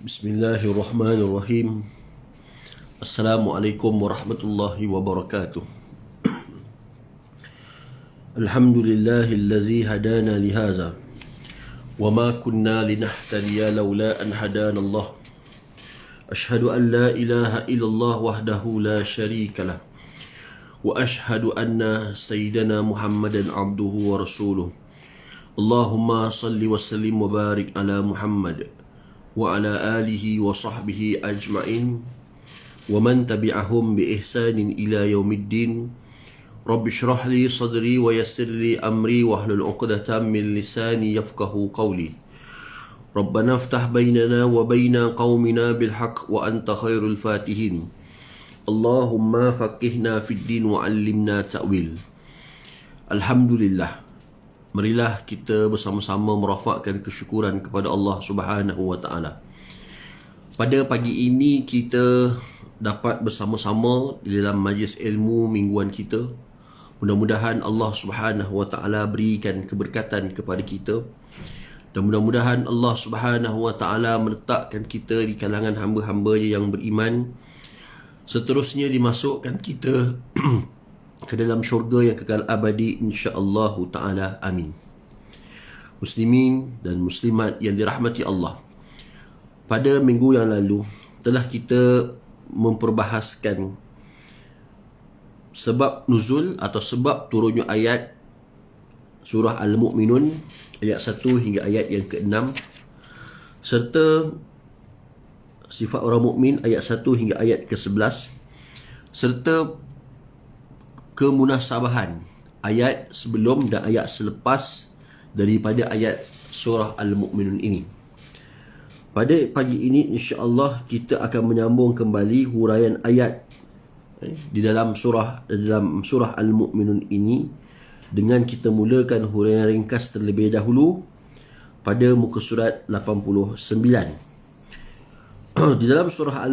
Bismillahirrahmanirrahim. Assalamualaikum warahmatullahi wabarakatuh. Alhamdulillahillazi hadana lihaza wa ma kunna linahtadiya laula an hadana Allah. Ashhadu an la ilaha illallah wahdahu la sharika lah wa ashhadu anna sayyidana Muhammadan abduhu wa rasuluh. Allahumma salli wa sallim wa barik ala Muhammad wa ala alihi wa sahbihi ajma'in wa man tabi'ahum bi ihsanin ila yaumiddin. Rabbi shrah li sadri wa yassir li amri wa hlul 'uqdatam min lisani yafqahu qawli. Rabbana iftah bainana wa baina qaumina bil haqq wa anta khairul fatihin. Allahumma faqihna fid din wa 'allimna ta'wil. Alhamdulillah. Marilah kita bersama-sama merafakkan kesyukuran kepada Allah Subhanahu wa taala. Pada pagi ini kita dapat bersama-sama di dalam majlis ilmu mingguan kita. Mudah-mudahan Allah Subhanahu wa taala berikan keberkatan kepada kita. Dan mudah-mudahan Allah Subhanahu wa taala meletakkan kita di kalangan hamba-hamba-Nya yang beriman. Seterusnya dimasukkan kita ke dalam syurga yang kekal abadi insya-Allah taala, amin. Muslimin dan muslimat yang dirahmati Allah, pada minggu yang lalu telah kita memperbahaskan sebab nuzul atau sebab turunnya ayat surah Al-Mu'minun ayat 1 hingga ayat yang ke-6, serta sifat orang mukmin ayat 1 hingga ayat ke-11, serta kemunasabahan ayat sebelum dan ayat selepas daripada ayat surah Al-Mu'minun ini. Pada pagi ini insya-Allah kita akan menyambung kembali huraian ayat di dalam surah Al-Mu'minun ini dengan kita mulakan huraian ringkas terlebih dahulu pada muka surat 89. Di dalam surah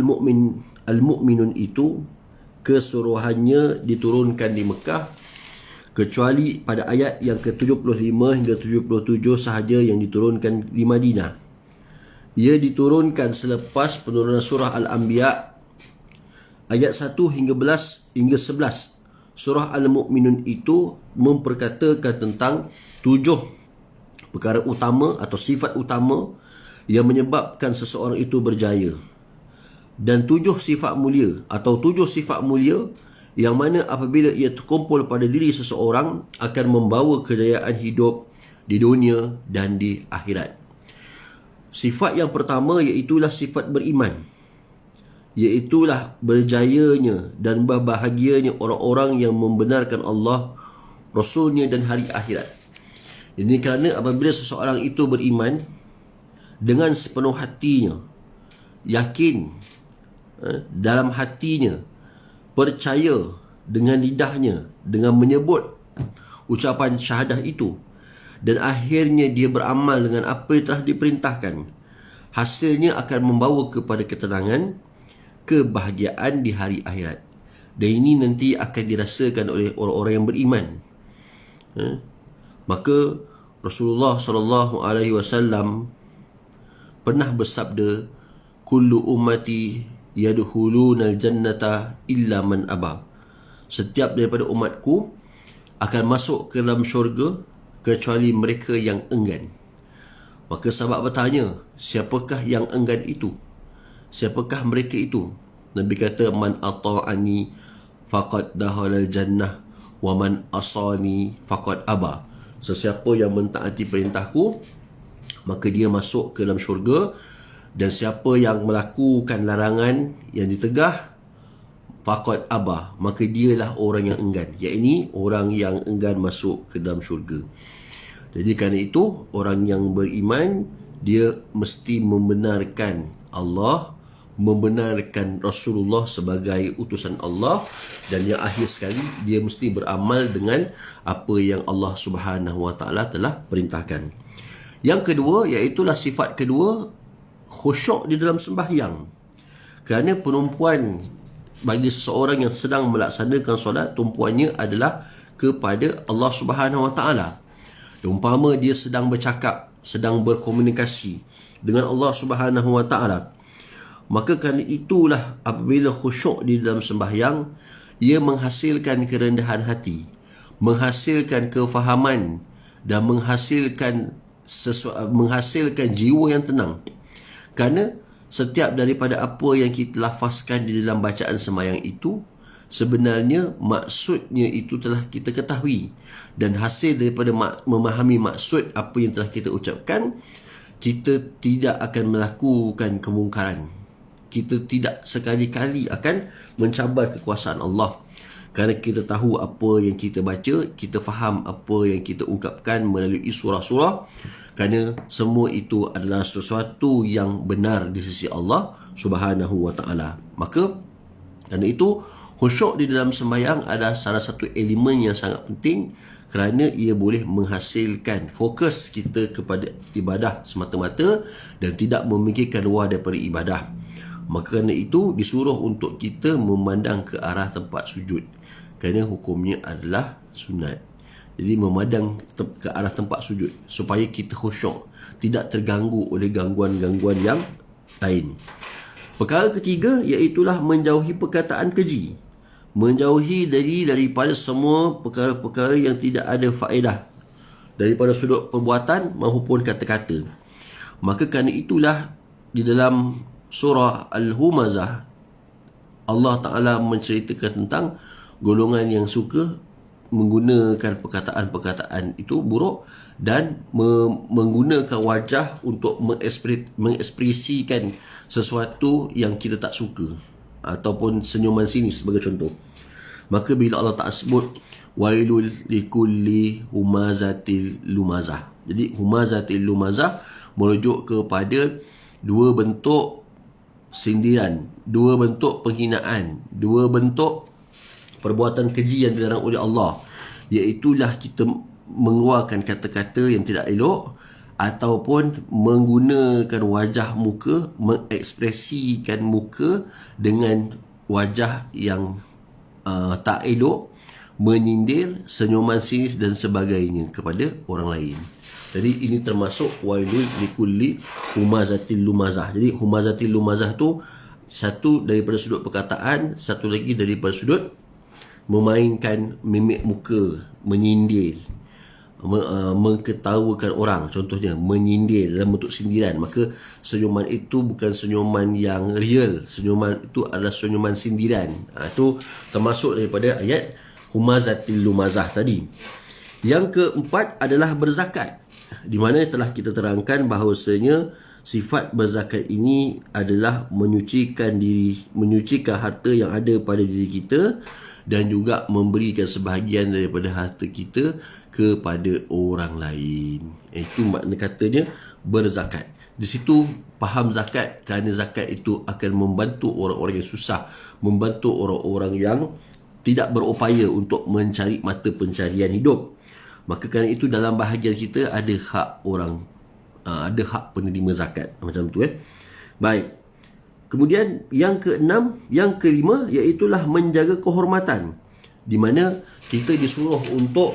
Al-Mu'minun itu keseluruhannya diturunkan di Mekah, kecuali pada ayat yang ke-75 hingga 77 sahaja yang diturunkan di Madinah. Ia diturunkan selepas penurunan surah Al-Anbiya ayat 1 hingga 11. Surah Al-Mu'minun itu memperkatakan tentang 7 perkara utama atau sifat utama yang menyebabkan seseorang itu berjaya, dan 7 sifat mulia atau 7 sifat mulia yang mana apabila ia terkumpul pada diri seseorang akan membawa kejayaan hidup di dunia dan di akhirat. Sifat yang pertama iaitulah sifat beriman, iaitulah berjayanya dan berbahagianya orang-orang yang membenarkan Allah, Rasulnya dan hari akhirat. Ini kerana apabila seseorang itu beriman dengan sepenuh hatinya, yakin dalam hatinya, percaya dengan lidahnya dengan menyebut ucapan syahadah itu, dan akhirnya dia beramal dengan apa yang telah diperintahkan, hasilnya akan membawa kepada ketenangan, kebahagiaan di hari akhirat. Dan ini nanti akan dirasakan oleh orang-orang yang beriman. Maka Rasulullah SAW pernah bersabda, kullu ummati yadkhulunal jannata illa man aba. Setiap daripada umatku akan masuk ke dalam syurga kecuali mereka yang enggan. Maka sahabat bertanya, siapakah yang enggan itu? Siapakah mereka itu? Nabi kata, man ata'ani faqad dakhalal jannah wa man asani faqad aba. Sesiapa yang mentaati perintahku maka dia masuk ke dalam syurga, dan siapa yang melakukan larangan yang ditegah faqad aba, maka dialah orang yang enggan, iaitu orang yang enggan masuk ke dalam syurga. Jadi kerana itu orang yang beriman dia mesti membenarkan Allah, membenarkan Rasulullah sebagai utusan Allah, dan yang akhir sekali dia mesti beramal dengan apa yang Allah Subhanahu wa taala telah perintahkan. Yang kedua, iaitulah sifat kedua, khusyuk di dalam sembahyang. Kerana penumpuan bagi seseorang yang sedang melaksanakan solat, tumpuannya adalah kepada Allah Subhanahu wa taala. Umpama dia sedang bercakap, sedang berkomunikasi dengan Allah Subhanahu wa taala, Maka kerana itulah apabila khusyuk di dalam sembahyang, ia menghasilkan kerendahan hati, menghasilkan kefahaman dan menghasilkan jiwa yang tenang. Kerana setiap daripada apa yang kita lafazkan di dalam bacaan sembahyang itu, sebenarnya maksudnya itu telah kita ketahui, dan hasil daripada memahami maksud apa yang telah kita ucapkan, kita tidak akan melakukan kemungkaran. Kita tidak sekali-kali akan mencabar kekuasaan Allah. Kerana kita tahu apa yang kita baca, kita faham apa yang kita ungkapkan melalui surah-surah. Kerana semua itu adalah sesuatu yang benar di sisi Allah Subhanahu wa ta'ala. Maka kerana itu, khusyuk di dalam sembahyang adalah salah satu elemen yang sangat penting, kerana ia boleh menghasilkan fokus kita kepada ibadah semata-mata dan tidak memikirkan luar daripada ibadah. Maka kerana itu disuruh untuk kita memandang ke arah tempat sujud, kerana hukumnya adalah sunat. Jadi memandang ke arah tempat sujud supaya kita khusyuk, tidak terganggu oleh gangguan-gangguan yang lain. Perkara ketiga iaitulah menjauhi perkataan keji, menjauhi daripada semua perkara-perkara yang tidak ada faedah daripada sudut perbuatan maupun kata-kata. Maka kerana itulah di dalam surah Al-Humazah, Allah Ta'ala menceritakan tentang golongan yang suka menggunakan perkataan-perkataan itu buruk dan menggunakan wajah untuk mengekspresikan sesuatu yang kita tak suka, ataupun senyuman sinis sebagai contoh. Maka bila Allah Ta'ala sebut wailul likulli humazatil lumazah, jadi humazatil lumazah merujuk kepada dua bentuk sindiran, dua bentuk penghinaan, dua bentuk perbuatan keji yang dilarang oleh Allah, iaitulah kita mengeluarkan kata-kata yang tidak elok ataupun menggunakan wajah muka, mengekspresikan muka dengan wajah yang tak elok, menyindir, senyuman sinis dan sebagainya kepada orang lain. Jadi ini termasuk wailul likulli humazatil lumazah. Jadi humazatil lumazah tu satu daripada sudut perkataan, satu lagi daripada sudut memainkan mimik muka, menyindir, mengketawakan orang, contohnya menyindir dalam bentuk sindiran. Maka senyuman itu bukan senyuman yang real, senyuman itu adalah senyuman sindiran. Itu termasuk daripada ayat humazatil lumazah tadi. Yang keempat adalah berzakat, di mana telah kita terangkan bahawasanya sifat berzakat ini adalah menyucikan diri, menyucikan harta yang ada pada diri kita, dan juga memberikan sebahagian daripada harta kita kepada orang lain. Itu makna katanya berzakat. Di situ faham zakat, kerana zakat itu akan membantu orang-orang yang susah, membantu orang-orang yang tidak berupaya untuk mencari mata pencarian hidup. Maka kerana itu dalam bahagian kita ada hak orang, ada hak penerima zakat, macam tu Baik. Kemudian yang kelima iaitulah menjaga kehormatan, di mana kita disuruh untuk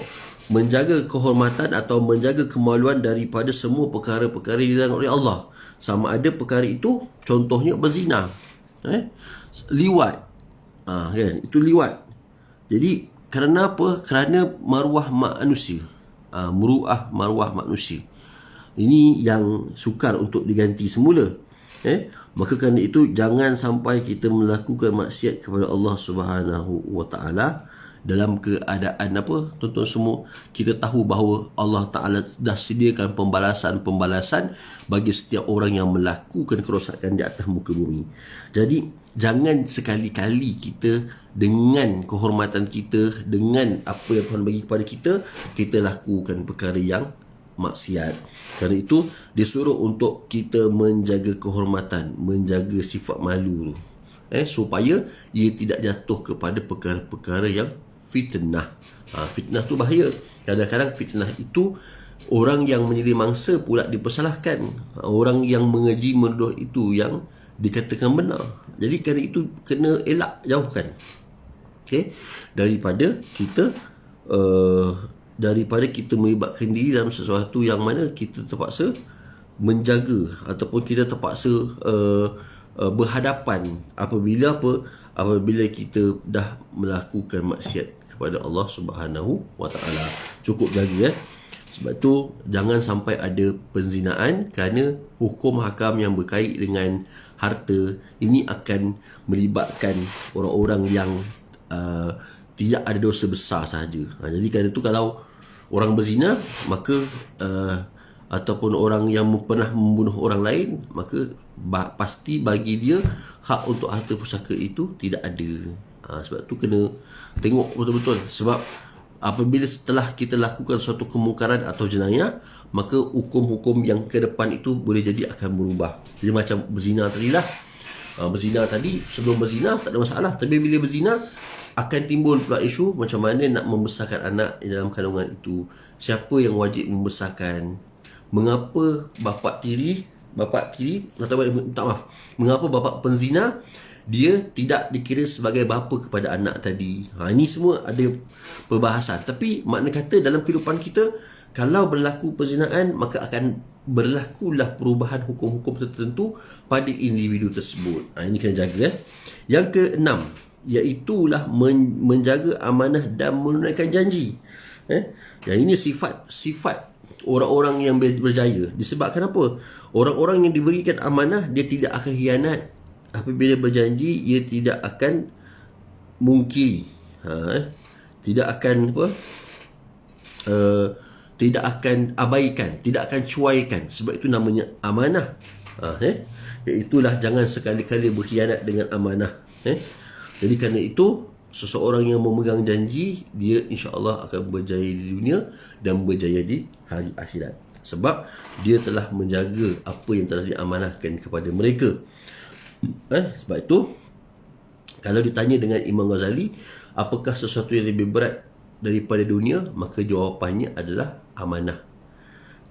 menjaga kehormatan atau menjaga kemaluan daripada semua perkara-perkara yang dilarang oleh Allah. Sama ada perkara itu contohnya berzina, liwat, kan? Itu liwat. Jadi kerana apa? Kerana maruah manusia, muruah maruah manusia. Ini yang sukar untuk diganti semula. Maka kerana itu jangan sampai kita melakukan maksiat kepada Allah Subhanahu wa ta'ala dalam keadaan apa? Tuan-tuan semua, kita tahu bahawa Allah Ta'ala dah sediakan pembalasan-pembalasan bagi setiap orang yang melakukan kerosakan di atas muka bumi. Jadi jangan sekali-kali kita dengan kehormatan kita, dengan apa yang Tuhan bagi kepada kita, kita lakukan perkara yang maksiat. Kerana itu disuruh untuk kita menjaga kehormatan, menjaga sifat malu, supaya ia tidak jatuh kepada perkara-perkara yang fitnah. Fitnah tu bahaya. Kadang-kadang fitnah itu orang yang menjadi mangsa pula dipersalahkan, orang yang mengeji menuduh itu yang dikatakan benar. Jadi kerana itu kena elak, jauhkan, daripada kita melibatkan diri dalam sesuatu yang mana kita terpaksa menjaga, ataupun kita terpaksa berhadapan apabila kita dah melakukan maksiat kepada Allah Subhanahu wa taala. Cukup jaga Sebab tu jangan sampai ada penzinaan, kerana hukum hakam yang berkait dengan harta ini akan melibatkan orang-orang yang tidak ada dosa besar sahaja. Jadi kerana itu kalau orang berzina, maka ataupun orang yang pernah membunuh orang lain, maka pasti bagi dia hak untuk harta pusaka itu tidak ada. Sebab tu kena tengok betul-betul. Sebab apabila setelah kita lakukan suatu kemungkaran atau jenayah, maka hukum-hukum yang ke depan itu boleh jadi akan berubah. Jadi macam berzina tadi lah. Berzina tadi, sebelum berzina tak ada masalah, tapi bila berzina akan timbul pula isu macam mana nak membesarkan anak dalam kandungan itu. Siapa yang wajib membesarkan? Mengapa bapa tiri mengapa bapa penzina dia tidak dikira sebagai bapa kepada anak tadi? Ini semua ada perbahasan. Tapi makna kata dalam kehidupan kita, kalau berlaku perzinaan, maka akan berlakulah perubahan hukum-hukum tertentu pada individu tersebut. Ini kena jaga. Yang keenam, iaitulah menjaga amanah dan menunaikan janji. Dan ini sifat orang-orang yang berjaya. Disebabkan apa? Orang-orang yang diberikan amanah, dia tidak akan khianat. Apabila berjanji, ia tidak akan mungkiri, tidak akan tidak akan abaikan, tidak akan cuaikan. Sebab itu namanya amanah. Itulah jangan sekali-kali berkhianat dengan amanah. Jadi kerana itu, seseorang yang memegang janji, dia insya-Allah akan berjaya di dunia dan berjaya di hari akhirat. Sebab dia telah menjaga apa yang telah diamanahkan kepada mereka. Sebab itu, kalau ditanya dengan Imam Ghazali, apakah sesuatu yang lebih berat daripada dunia, maka jawapannya adalah amanah,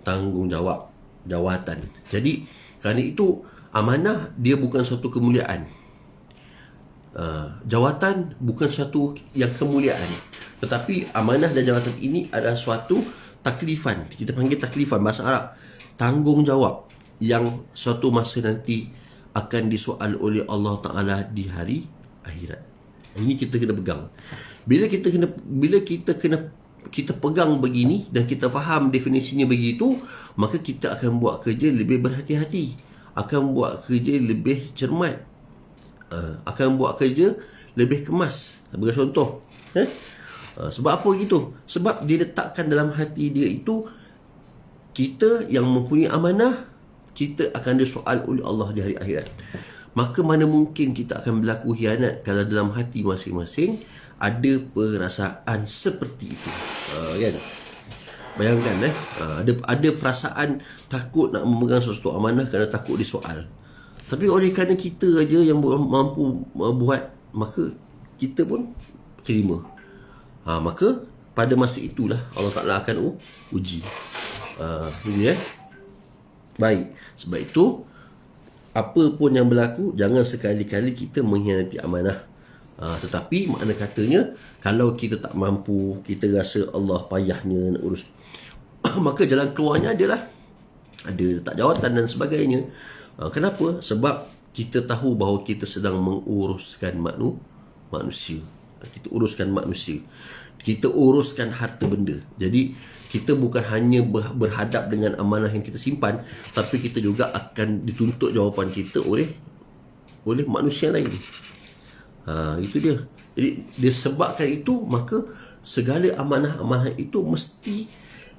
tanggungjawab, jawatan. Jadi kerana itu, amanah dia bukan suatu kemuliaan, jawatan bukan suatu yang kemuliaan, tetapi amanah dan jawatan ini adalah suatu taklifan. Kita panggil taklifan bahasa Arab, tanggungjawab yang suatu masa nanti akan disoal oleh Allah Ta'ala di hari akhirat. Ini kita kena pegang. Bila kita pegang begini dan kita faham definisinya begitu, maka kita akan buat kerja lebih berhati-hati, akan buat kerja lebih cermat, akan buat kerja lebih kemas. Bagi contoh, sebab apa gitu? Sebab dia letakkan dalam hati dia itu, kita yang mempunyai amanah, kita akan disoal oleh Allah di hari akhirat. Maka mana mungkin kita akan berlaku khianat kalau dalam hati masing-masing ada perasaan seperti itu, kan? Bayangkan, ada perasaan takut nak memegang sesuatu amanah kerana takut disoal. Tapi oleh kerana kita aja yang mampu buat, maka kita pun terima. Maka pada masa itulah Allah Ta'ala akan uji. Ini baik. Sebab itu, apa pun yang berlaku, jangan sekali-kali kita mengkhianati amanah. Tetapi makna katanya, kalau kita tak mampu, kita rasa Allah payahnya nak urus, maka jalan keluarnya adalah ada letak jawatan dan sebagainya. Kenapa? Sebab kita tahu bahawa kita sedang menguruskan manusia. Kita uruskan manusia, kita uruskan harta benda. Jadi kita bukan hanya berhadap dengan amanah yang kita simpan, tapi kita juga akan dituntut jawapan kita oleh manusia lain. Itu dia. Jadi disebabkan itu, maka segala amanah-amanah itu mesti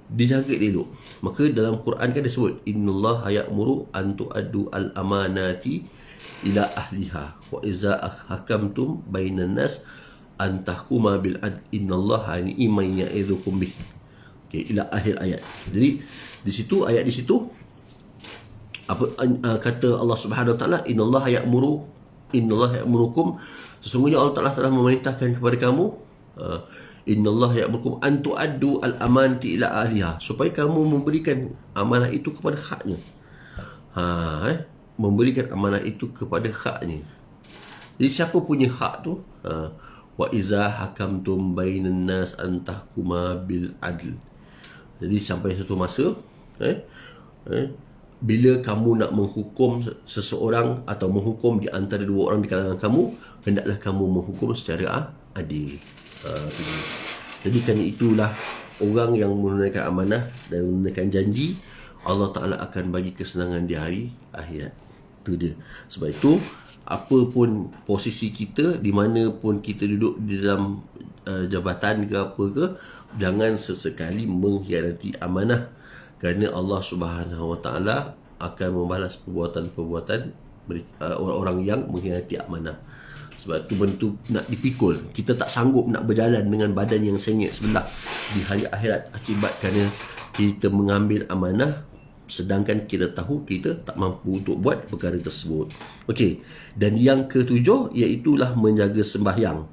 dijaga elok. Maka dalam Quran kan disebut, innallaha ya'muru an tu'addu al-amanati ila ahliha wa iza hakamtum bainan nas an tahkuma bil adl innallaha ni'man ya'idzukum bih. Ila akhir ayat. Jadi di situ, ayat di situ, apa kata Allah Subhanahu Wa Taala, innallaha ya'murukum, sesungguhnya Allah Taala telah memerintahkan kepada kamu, innallaha ya'murukum an tu'addu al-amanati ila ahliha, supaya kamu memberikan amanah itu kepada haknya. Memberikan amanah itu kepada haknya. Jadi siapa punya hak tu? Wa iza hakamtum bainan nas an tahkuma bil adl. Jadi sampai satu masa, bila kamu nak menghukum seseorang atau menghukum di antara dua orang di kalangan kamu, hendaklah kamu menghukum secara adil. Itu dia. Jadi kerana itulah orang yang menunaikan amanah dan menunaikan janji, Allah Ta'ala akan bagi kesenangan di hari akhirat. Itu dia. Sebab itu, apa pun posisi kita, di mana pun kita duduk di dalam jabatan ke apa ke, jangan sesekali mengkhianati amanah, kerana Allah Subhanahu Wa Ta'ala akan membalas perbuatan-perbuatan orang-orang yang mengkhianati amanah. Sebab tu bentuk nak dipikul. Kita tak sanggup nak berjalan dengan badan yang sengit sebelah di hari akhirat akibat kerana kita mengambil amanah sedangkan kita tahu kita tak mampu untuk buat perkara tersebut. Okey. Dan yang ketujuh iaitulah menjaga sembahyang.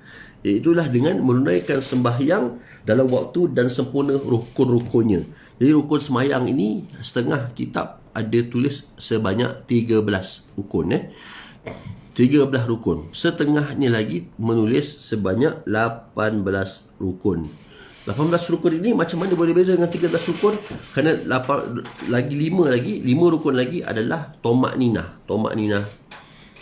Iaitulah dengan menunaikan sembahyang dalam waktu dan sempurna rukun-rukunnya. Jadi rukun sembahyang ini setengah kitab ada tulis sebanyak 13 rukun 13 rukun. Setengahnya lagi menulis sebanyak 18 rukun. 18 rukun ini macam mana boleh beza dengan 13 rukun? Kerana 5 rukun lagi adalah tomak ninah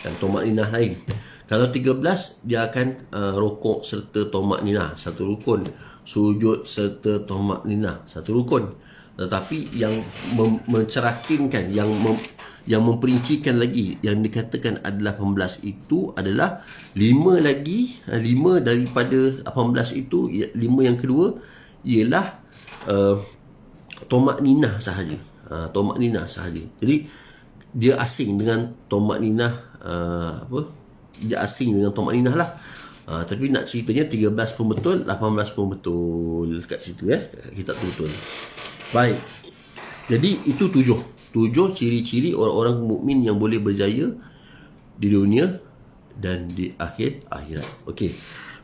dan tomak ninah lain. Kalau 13 dia akan rukuk serta tomak ninah, satu rukun. Sujud serta tomak ninah, satu rukun. Tetapi yang mencerakinkan, yang memperincikan lagi, yang dikatakan adalah 18 itu adalah 5 lagi, 5 daripada 18 itu, 5 yang kedua ialah tomak ninah sahaja. Tomak ninah sahaja. Jadi dia asing dengan tomak ninah dia asing dengan tomak ninah lah. Tapi nak ceritanya 13 pun betul, 18 pun betul kat situ kat kitab tu betul. Baik. Jadi itu 7 ciri-ciri orang-orang mukmin yang boleh berjaya di dunia dan di akhirat. Okey.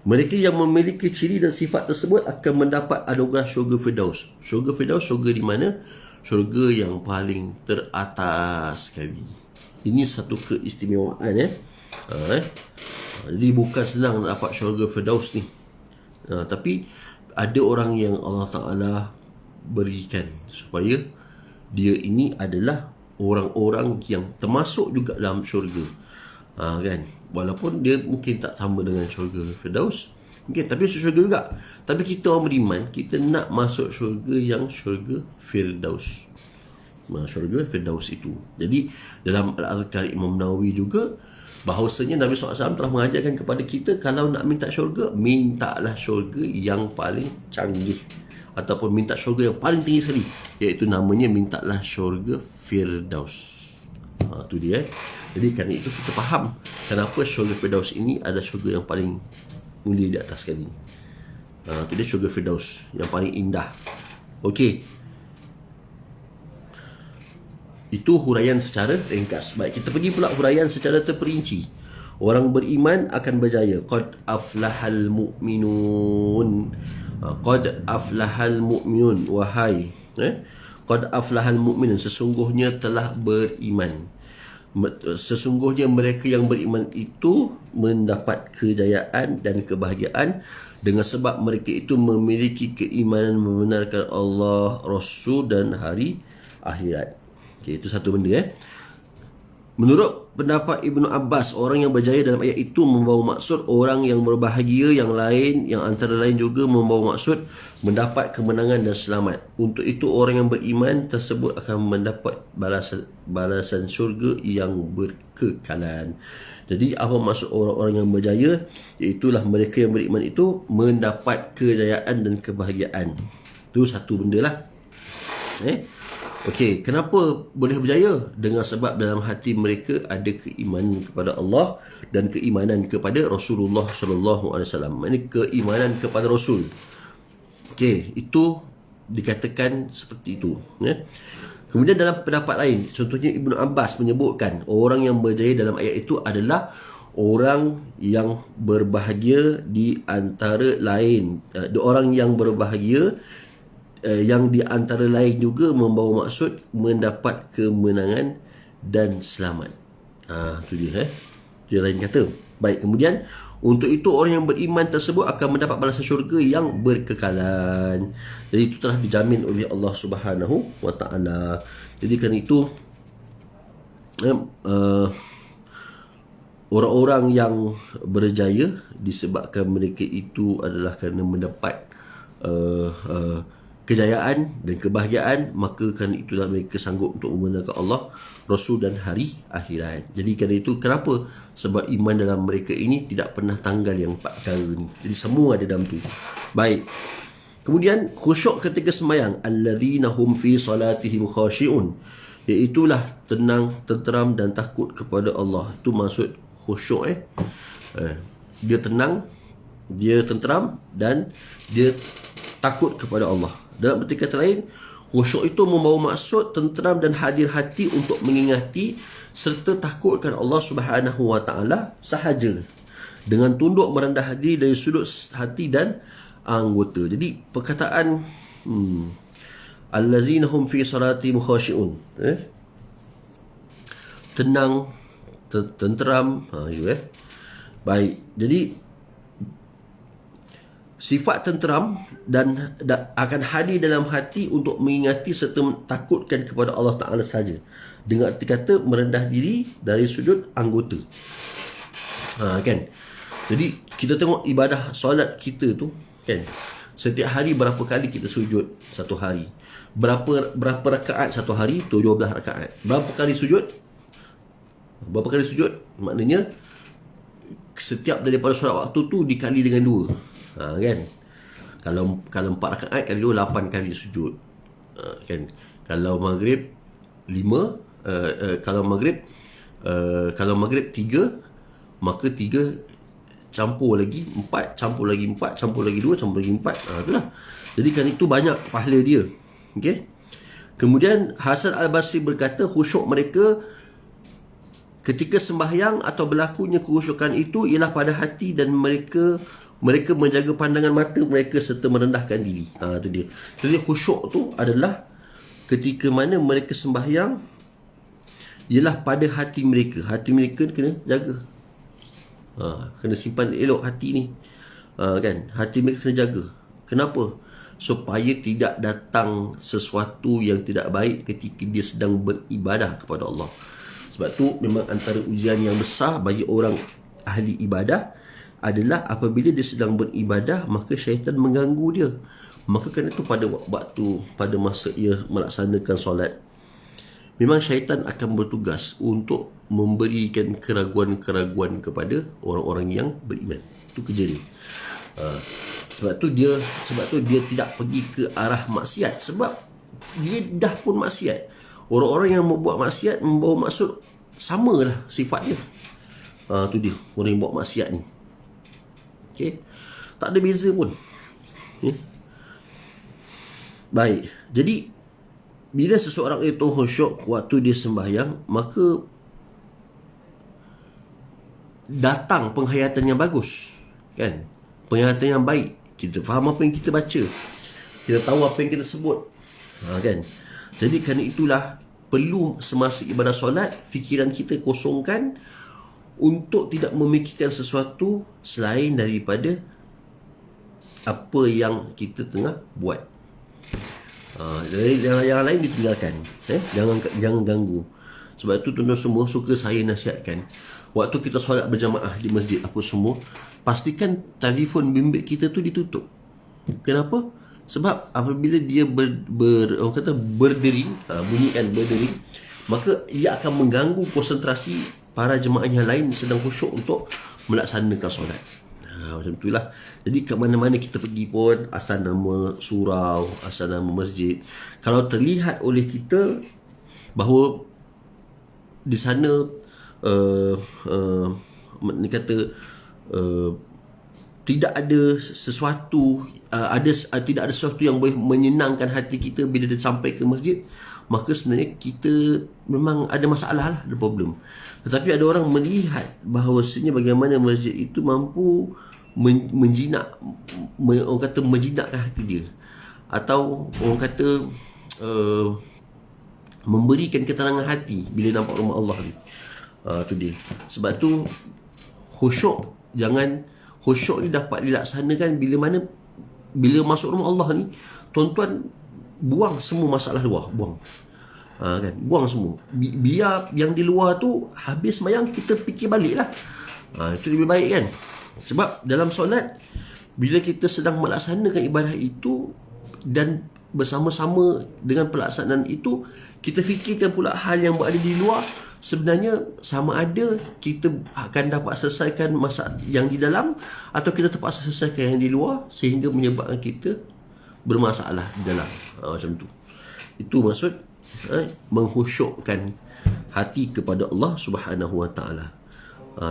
Mereka yang memiliki ciri dan sifat tersebut akan mendapat anugerah syurga Firdaus. Syurga Firdaus, syurga di mana? Syurga yang paling teratas sekali. Ini satu keistimewaan Jadi bukan senang nak dapat syurga Firdaus ni. Tapi ada orang yang Allah Ta'ala berikan supaya dia ini adalah orang-orang yang termasuk juga dalam syurga. Kan? Walaupun dia mungkin tak sama dengan syurga Firdaus, mungkin, tapi syurga juga. Tapi kita orang beriman, kita nak masuk syurga yang syurga Firdaus. Syurga Firdaus itu. Jadi dalam Al-Azkar Imam Nawawi juga, bahawasanya Nabi SAW telah mengajarkan kepada kita, kalau nak minta syurga, mintalah syurga yang paling canggih, ataupun minta syurga yang paling tinggi sekali, iaitu namanya mintalah syurga Firdaus. Itu dia. Jadi kerana itu kita faham kenapa syurga Firdaus ini adalah syurga yang paling mulia di atas sekali. Itu dia syurga Firdaus yang paling indah. Okey. Itu huraian secara ringkas. Baik, kita pergi pula huraian secara terperinci. Orang beriman akan berjaya. Qad aflahal mu'minun. Qad aflahal mu'minun. Wahai Qad aflahal mu'minun, sesungguhnya telah beriman. Sesungguhnya mereka yang beriman itu mendapat kejayaan dan kebahagiaan dengan sebab mereka itu memiliki keimanan membenarkan Allah, Rasul dan hari akhirat. Okay, itu satu benda. Menurut pendapat Ibnu Abbas, orang yang berjaya dalam ayat itu membawa maksud orang yang berbahagia yang lain, yang antara lain juga membawa maksud mendapat kemenangan dan selamat. Untuk itu orang yang beriman tersebut akan mendapat balasan syurga yang berkekalan. Jadi apa maksud orang-orang yang berjaya? Iaitulah mereka yang beriman itu mendapat kejayaan dan kebahagiaan. Itu satu benda lah. Okey, kenapa boleh berjaya? Dengan sebab dalam hati mereka ada keimanan kepada Allah dan keimanan kepada Rasulullah sallallahu alaihi wasallam. Maksudnya keimanan kepada Rasul. Okey, itu dikatakan seperti itu, Kemudian dalam pendapat lain, contohnya Ibnu Abbas menyebutkan orang yang berjaya dalam ayat itu adalah orang yang berbahagia di antara lain, orang yang berbahagia yang di antara lain juga membawa maksud mendapat kemenangan dan selamat. Itu dia. Dia lain kata. Baik, kemudian untuk itu orang yang beriman tersebut akan mendapat balasan syurga yang berkekalan. Jadi itu telah dijamin oleh Allah Subhanahu wa taala. Jadi kerana itu orang-orang yang berjaya disebabkan mereka itu adalah kerana mendapat kejayaan dan kebahagiaan, maka kerana itulah mereka sanggup untuk membenarkan Allah, Rasul dan hari akhirat. Jadi kerana itu, kenapa? Sebab iman dalam mereka ini tidak pernah tanggal yang 4 perkara ni. Jadi semua ada dalam tu. Baik. Kemudian khusyuk ketika sembahyang, alladzina hum fi salatihim khashi'un, iaitulah tenang, tenteram dan takut kepada Allah. Itu maksud khusyuk. Dia tenang, dia tenteram dan dia takut kepada Allah. Dalam erti kata lain, khusyuk itu membawa maksud tenteram dan hadir hati untuk mengingati serta takutkan Allah Subhanahu wa taala sahaja, dengan tunduk merendah diri dari sudut hati dan anggota. Jadi perkataan allazina hum fi salatihim khashi'un, tenang, tenteram, baik. Jadi sifat tenteram dan akan hadir dalam hati untuk mengingati serta takutkan kepada Allah Ta'ala saja, dengan arti kata merendah diri dari sudut anggota. Kan? Jadi kita tengok ibadah solat kita tu, kan, setiap hari berapa kali kita sujud satu hari? Berapa rakaat satu hari? 17 rakaat. Berapa kali sujud? Maknanya setiap daripada solat waktu tu dikali dengan 2. Kan? Kalau 4 rakaat kali 2, 8 kali sujud. Kan? Kalau maghrib 5, kalau maghrib 3, maka 3 campur lagi 4, campur lagi 4, campur lagi 2, campur lagi 4. Itulah. Jadi kan itu banyak pahala dia. Okey. Kemudian Hasan Al-Basri berkata, khusyuk mereka ketika sembahyang atau berlakunya kekhusyukan itu ialah pada hati, dan mereka menjaga pandangan mata mereka serta merendahkan diri. Itu dia. Jadi khusyuk tu adalah ketika mana mereka sembahyang ialah pada hati mereka. Hati mereka kena jaga. Kena simpan elok hati ni. Kan? Hati mereka kena jaga. Kenapa? Supaya tidak datang sesuatu yang tidak baik ketika dia sedang beribadah kepada Allah. Sebab tu memang antara ujian yang besar bagi orang ahli ibadah adalah apabila dia sedang beribadah, maka syaitan mengganggu dia. Maka kerana itu pada masa ia melaksanakan solat, memang syaitan akan bertugas untuk memberikan keraguan-keraguan kepada orang-orang yang beriman. Itu kerja dia. Sebab tu dia tidak pergi ke arah maksiat, sebab dia dah pun maksiat. Orang-orang yang membuat maksiat membawa maksud samalah sifat dia. Tu dia, orang yang buat maksiat ni. Okay. Tak ada beza pun. Baik. Jadi bila seseorang itu khusyuk waktu dia sembahyang, maka datang penghayatan yang bagus, kan? Penghayatan yang baik. Kita faham apa yang kita baca, kita tahu apa yang kita sebut, kan? Jadi kerana itulah perlu semasa ibadah solat fikiran kita kosongkan untuk tidak memikirkan sesuatu selain daripada apa yang kita tengah buat. Yang lain ditinggalkan. Jangan ganggu. Sebab itu tuan-tuan semua, suka saya nasihatkan, waktu kita solat berjamaah di masjid apa semua, pastikan telefon bimbit kita tu ditutup. Kenapa? Sebab apabila dia orang kata berdering, bunyikan berdering, maka ia akan mengganggu konsentrasi para jemaah yang lain sedang khusyuk untuk melaksanakan solat. Macam itulah. Jadi ke mana-mana kita pergi pun, asal nama surau, asal nama masjid, kalau terlihat oleh kita bahawa di sana tidak ada sesuatu, tidak ada sesuatu yang boleh menyenangkan hati kita bila dia sampai ke masjid, maka sebenarnya kita memang ada masalah lah, ada problem. Tetapi ada orang melihat bahawasanya bagaimana masjid itu mampu menjinakkan hati dia, atau orang kata memberikan ketenangan hati bila nampak rumah Allah ni. Tu dia. Sebab tu khusyuk ni dapat dilaksanakan bila masuk rumah Allah ni, tuan-tuan buang semua masalah luar, buang. Kan, buang semua. Biar yang di luar tu habis sembahyang kita fikir balik lah. Itu lebih baik kan. Sebab dalam solat, bila kita sedang melaksanakan ibadah itu dan bersama-sama dengan pelaksanaan itu, kita fikirkan pula hal yang berada di luar, sebenarnya sama ada kita akan dapat selesaikan masalah yang di dalam atau kita terpaksa selesaikan yang di luar, sehingga menyebabkan kita bermasalah di dalam. Macam tu. Itu maksud menghusyukkan hati kepada Allah Subhanahu Wa Taala.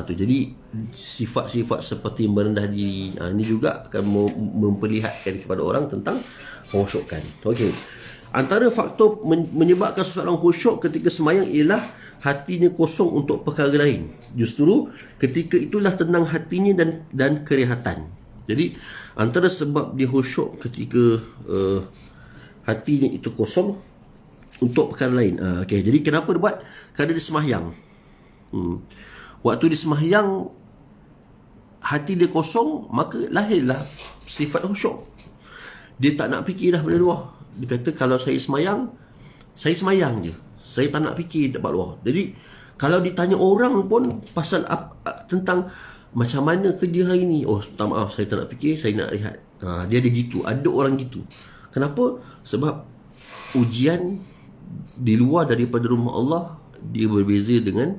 Tu jadi sifat-sifat seperti merendah diri ini juga akan memperlihatkan kepada orang tentang khusyukan. Okey. Antara faktor menyebabkan seseorang khusyuk ketika sembahyang ialah hatinya kosong untuk perkara lain. Justru ketika itulah tenang hatinya dan kerehatan. Jadi antara sebab dia khusyuk ketika hatinya itu kosong untuk perkara lain. Okay. Jadi kenapa dia buat? Kerana dia sembahyang. Waktu dia sembahyang, hati dia kosong, maka lahirlah sifat khusyuk. Dia tak nak fikir dah benda luar. Dia kata kalau saya sembahyang je. Saya tak nak fikir dekat luar. Jadi kalau ditanya orang pun pasal tentang macam mana kerja hari ni, oh tak maaf, saya tak nak fikir, saya nak rehat. Dia ada gitu, ada orang gitu. Kenapa? Sebab ujian di luar daripada rumah Allah, dia berbeza dengan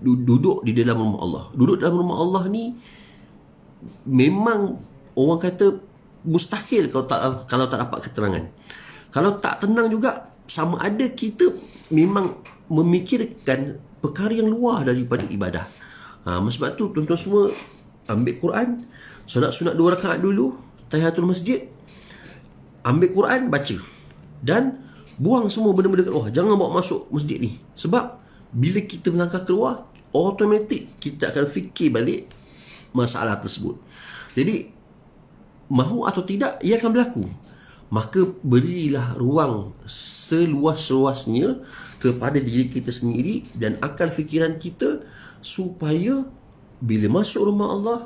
duduk di dalam rumah Allah. Duduk dalam rumah Allah ni memang orang kata mustahil kalau tak dapat keterangan. Kalau tak tenang juga, sama ada kita memang memikirkan perkara yang luar daripada ibadah. Sebab tu tuan-tuan semua ambil Quran, solat sunat 2 rakaat dulu, tahiyatul masjid, ambil Quran, baca, dan buang semua benda-benda kat luar. Jangan bawa masuk masjid ni. Sebab bila kita melangkah keluar, automatik kita akan fikir balik masalah tersebut. Jadi mahu atau tidak, ia akan berlaku. Maka berilah ruang seluas-luasnya kepada diri kita sendiri dan akal fikiran kita, supaya bila masuk rumah Allah,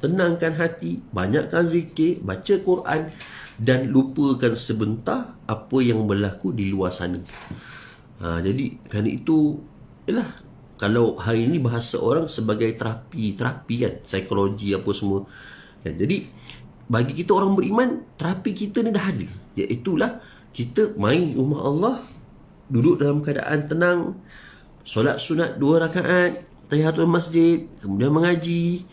tenangkan hati, banyakkan zikir, baca Quran, dan lupakan sebentar apa yang berlaku di luar sana. Jadi kerana itu, ialah kalau hari ini bahasa orang sebagai terapi kan, psikologi apa semua. Jadi bagi kita orang beriman, terapi kita ni dah ada, iaitulah kita main rumah Allah, duduk dalam keadaan tenang, solat sunat 2 rakaat, tahiyatul masjid, kemudian mengaji.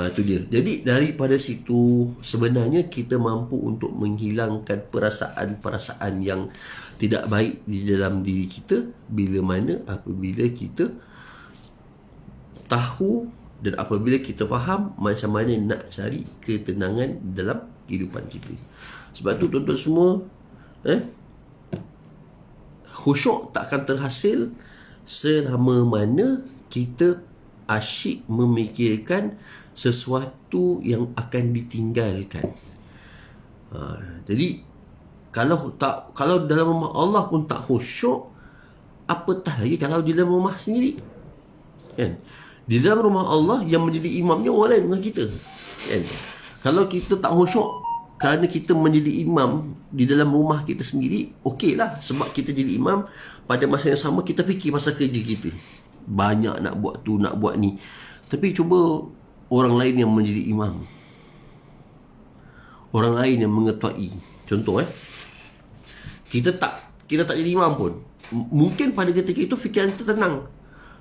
Itu dia. Jadi daripada situ sebenarnya kita mampu untuk menghilangkan perasaan-perasaan yang tidak baik di dalam diri kita, bila mana apabila kita tahu dan apabila kita faham macam mana nak cari ketenangan dalam kehidupan kita. Sebab tu tuan-tuan semua, khusyuk tak akan terhasil selama mana kita asyik memikirkan sesuatu yang akan ditinggalkan. Jadi kalau dalam rumah Allah pun tak khusyuk, apatah lagi kalau di dalam rumah sendiri, kan? Di dalam rumah Allah yang menjadi imamnya orang lain dengan kita, kan? Kalau kita tak khusyuk kerana kita menjadi imam di dalam rumah kita sendiri, okeylah, sebab kita jadi imam, pada masa yang sama kita fikir pasal kerja kita, banyak nak buat tu, nak buat ni. Tapi cuba orang lain yang menjadi imam, orang lain yang mengetuai. Contoh kita tak jadi imam pun, mungkin pada ketika itu fikiran kita tenang,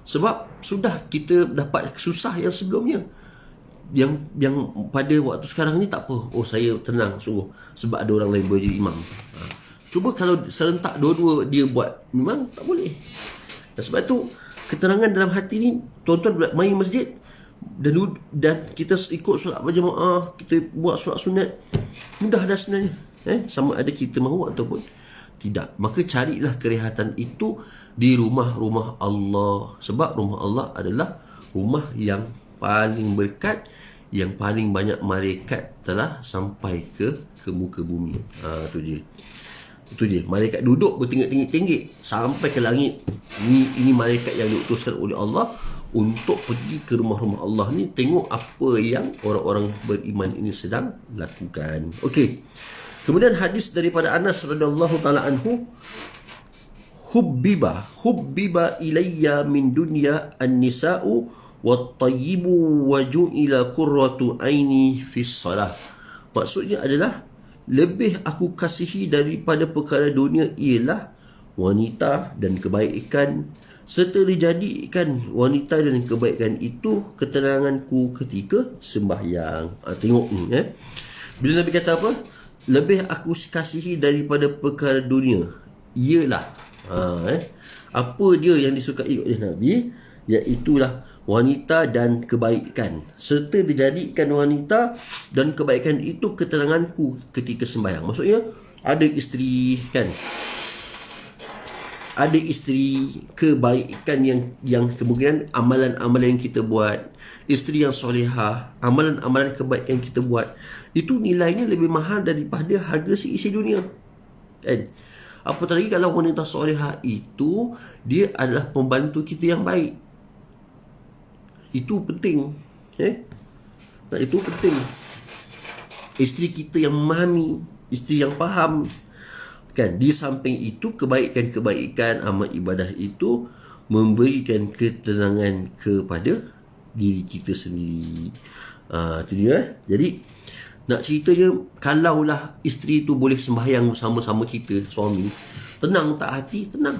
sebab sudah kita dapat susah yang sebelumnya. Yang pada waktu sekarang ni tak apa, oh saya tenang sungguh sebab ada orang lain boleh jadi imam. Cuba kalau serentak dua-dua dia buat, memang tak boleh. Dan sebab tu keterangan dalam hati ni, tuan-tuan main masjid dan kita ikut solat berjemaah, kita buat solat sunat, mudah dah sebenarnya, sama ada kita mahu ataupun tidak. Maka carilah kerehatan itu di rumah-rumah Allah, sebab rumah Allah adalah rumah yang paling berkat, yang paling banyak malaikat telah sampai ke muka bumi. Itu dia. Malaikat duduk bertinggi-tinggi sampai ke langit. Ini malaikat yang diutuskan oleh Allah untuk pergi ke rumah-rumah Allah ni, tengok apa yang orang-orang beriman ini sedang lakukan. Okey. Kemudian hadis daripada Anas radhiyallahu taala anhu, hubbiba ilayya min dunya an-nisa'u wat-tayyibu wa ju'ila qurratu aini fi shalah. Maksudnya adalah, lebih aku kasihi daripada perkara dunia ialah wanita dan kebaikan, serta dijadikan wanita dan kebaikan itu ketenanganku ketika sembahyang. Tengok ni bila Nabi kata apa? Lebih aku kasihi daripada perkara dunia ialah apa dia yang disukai oleh Nabi, iaitulah wanita dan kebaikan, serta dijadikan wanita dan kebaikan itu ketenanganku ketika sembahyang. Maksudnya ada isteri kan, ada isteri, kebaikan yang kemungkinan amalan-amalan yang kita buat, isteri yang solehah, amalan-amalan kebaikan kita buat, itu nilainya lebih mahal daripada harga isi dunia kan. Apatah lagi kalau wanita solehah itu dia adalah pembantu kita yang baik. Itu penting. Nah, itu penting. Isteri kita yang memahami, isteri yang faham kan. Di samping itu, kebaikan-kebaikan amal ibadah itu memberikan ketenangan kepada diri kita sendiri. Itu dia. Jadi nak ceritanya, kalaulah isteri tu boleh sembahyang bersama-sama kita, suami, tenang tak hati? Tenang.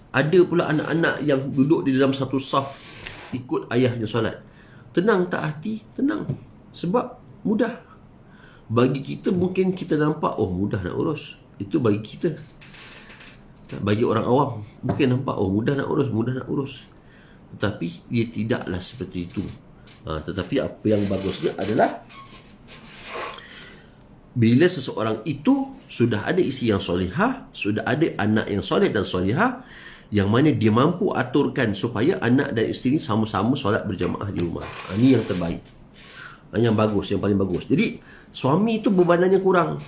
Ada pula anak-anak yang duduk di dalam satu saf ikut ayahnya solat. Tenang tak hati? Tenang. Sebab mudah. Bagi kita mungkin kita nampak, oh mudah nak urus. Itu bagi kita. Bagi orang awam mungkin nampak, oh mudah nak urus. Tetapi dia tidaklah seperti itu. Tetapi apa yang bagusnya adalah bila seseorang itu sudah ada isteri yang solehah, sudah ada anak yang soleh dan solehah, yang mana dia mampu aturkan supaya anak dan isteri ini sama-sama solat berjamaah di rumah. Ini yang terbaik, yang bagus, yang paling bagus. Jadi suami itu bebanannya kurang.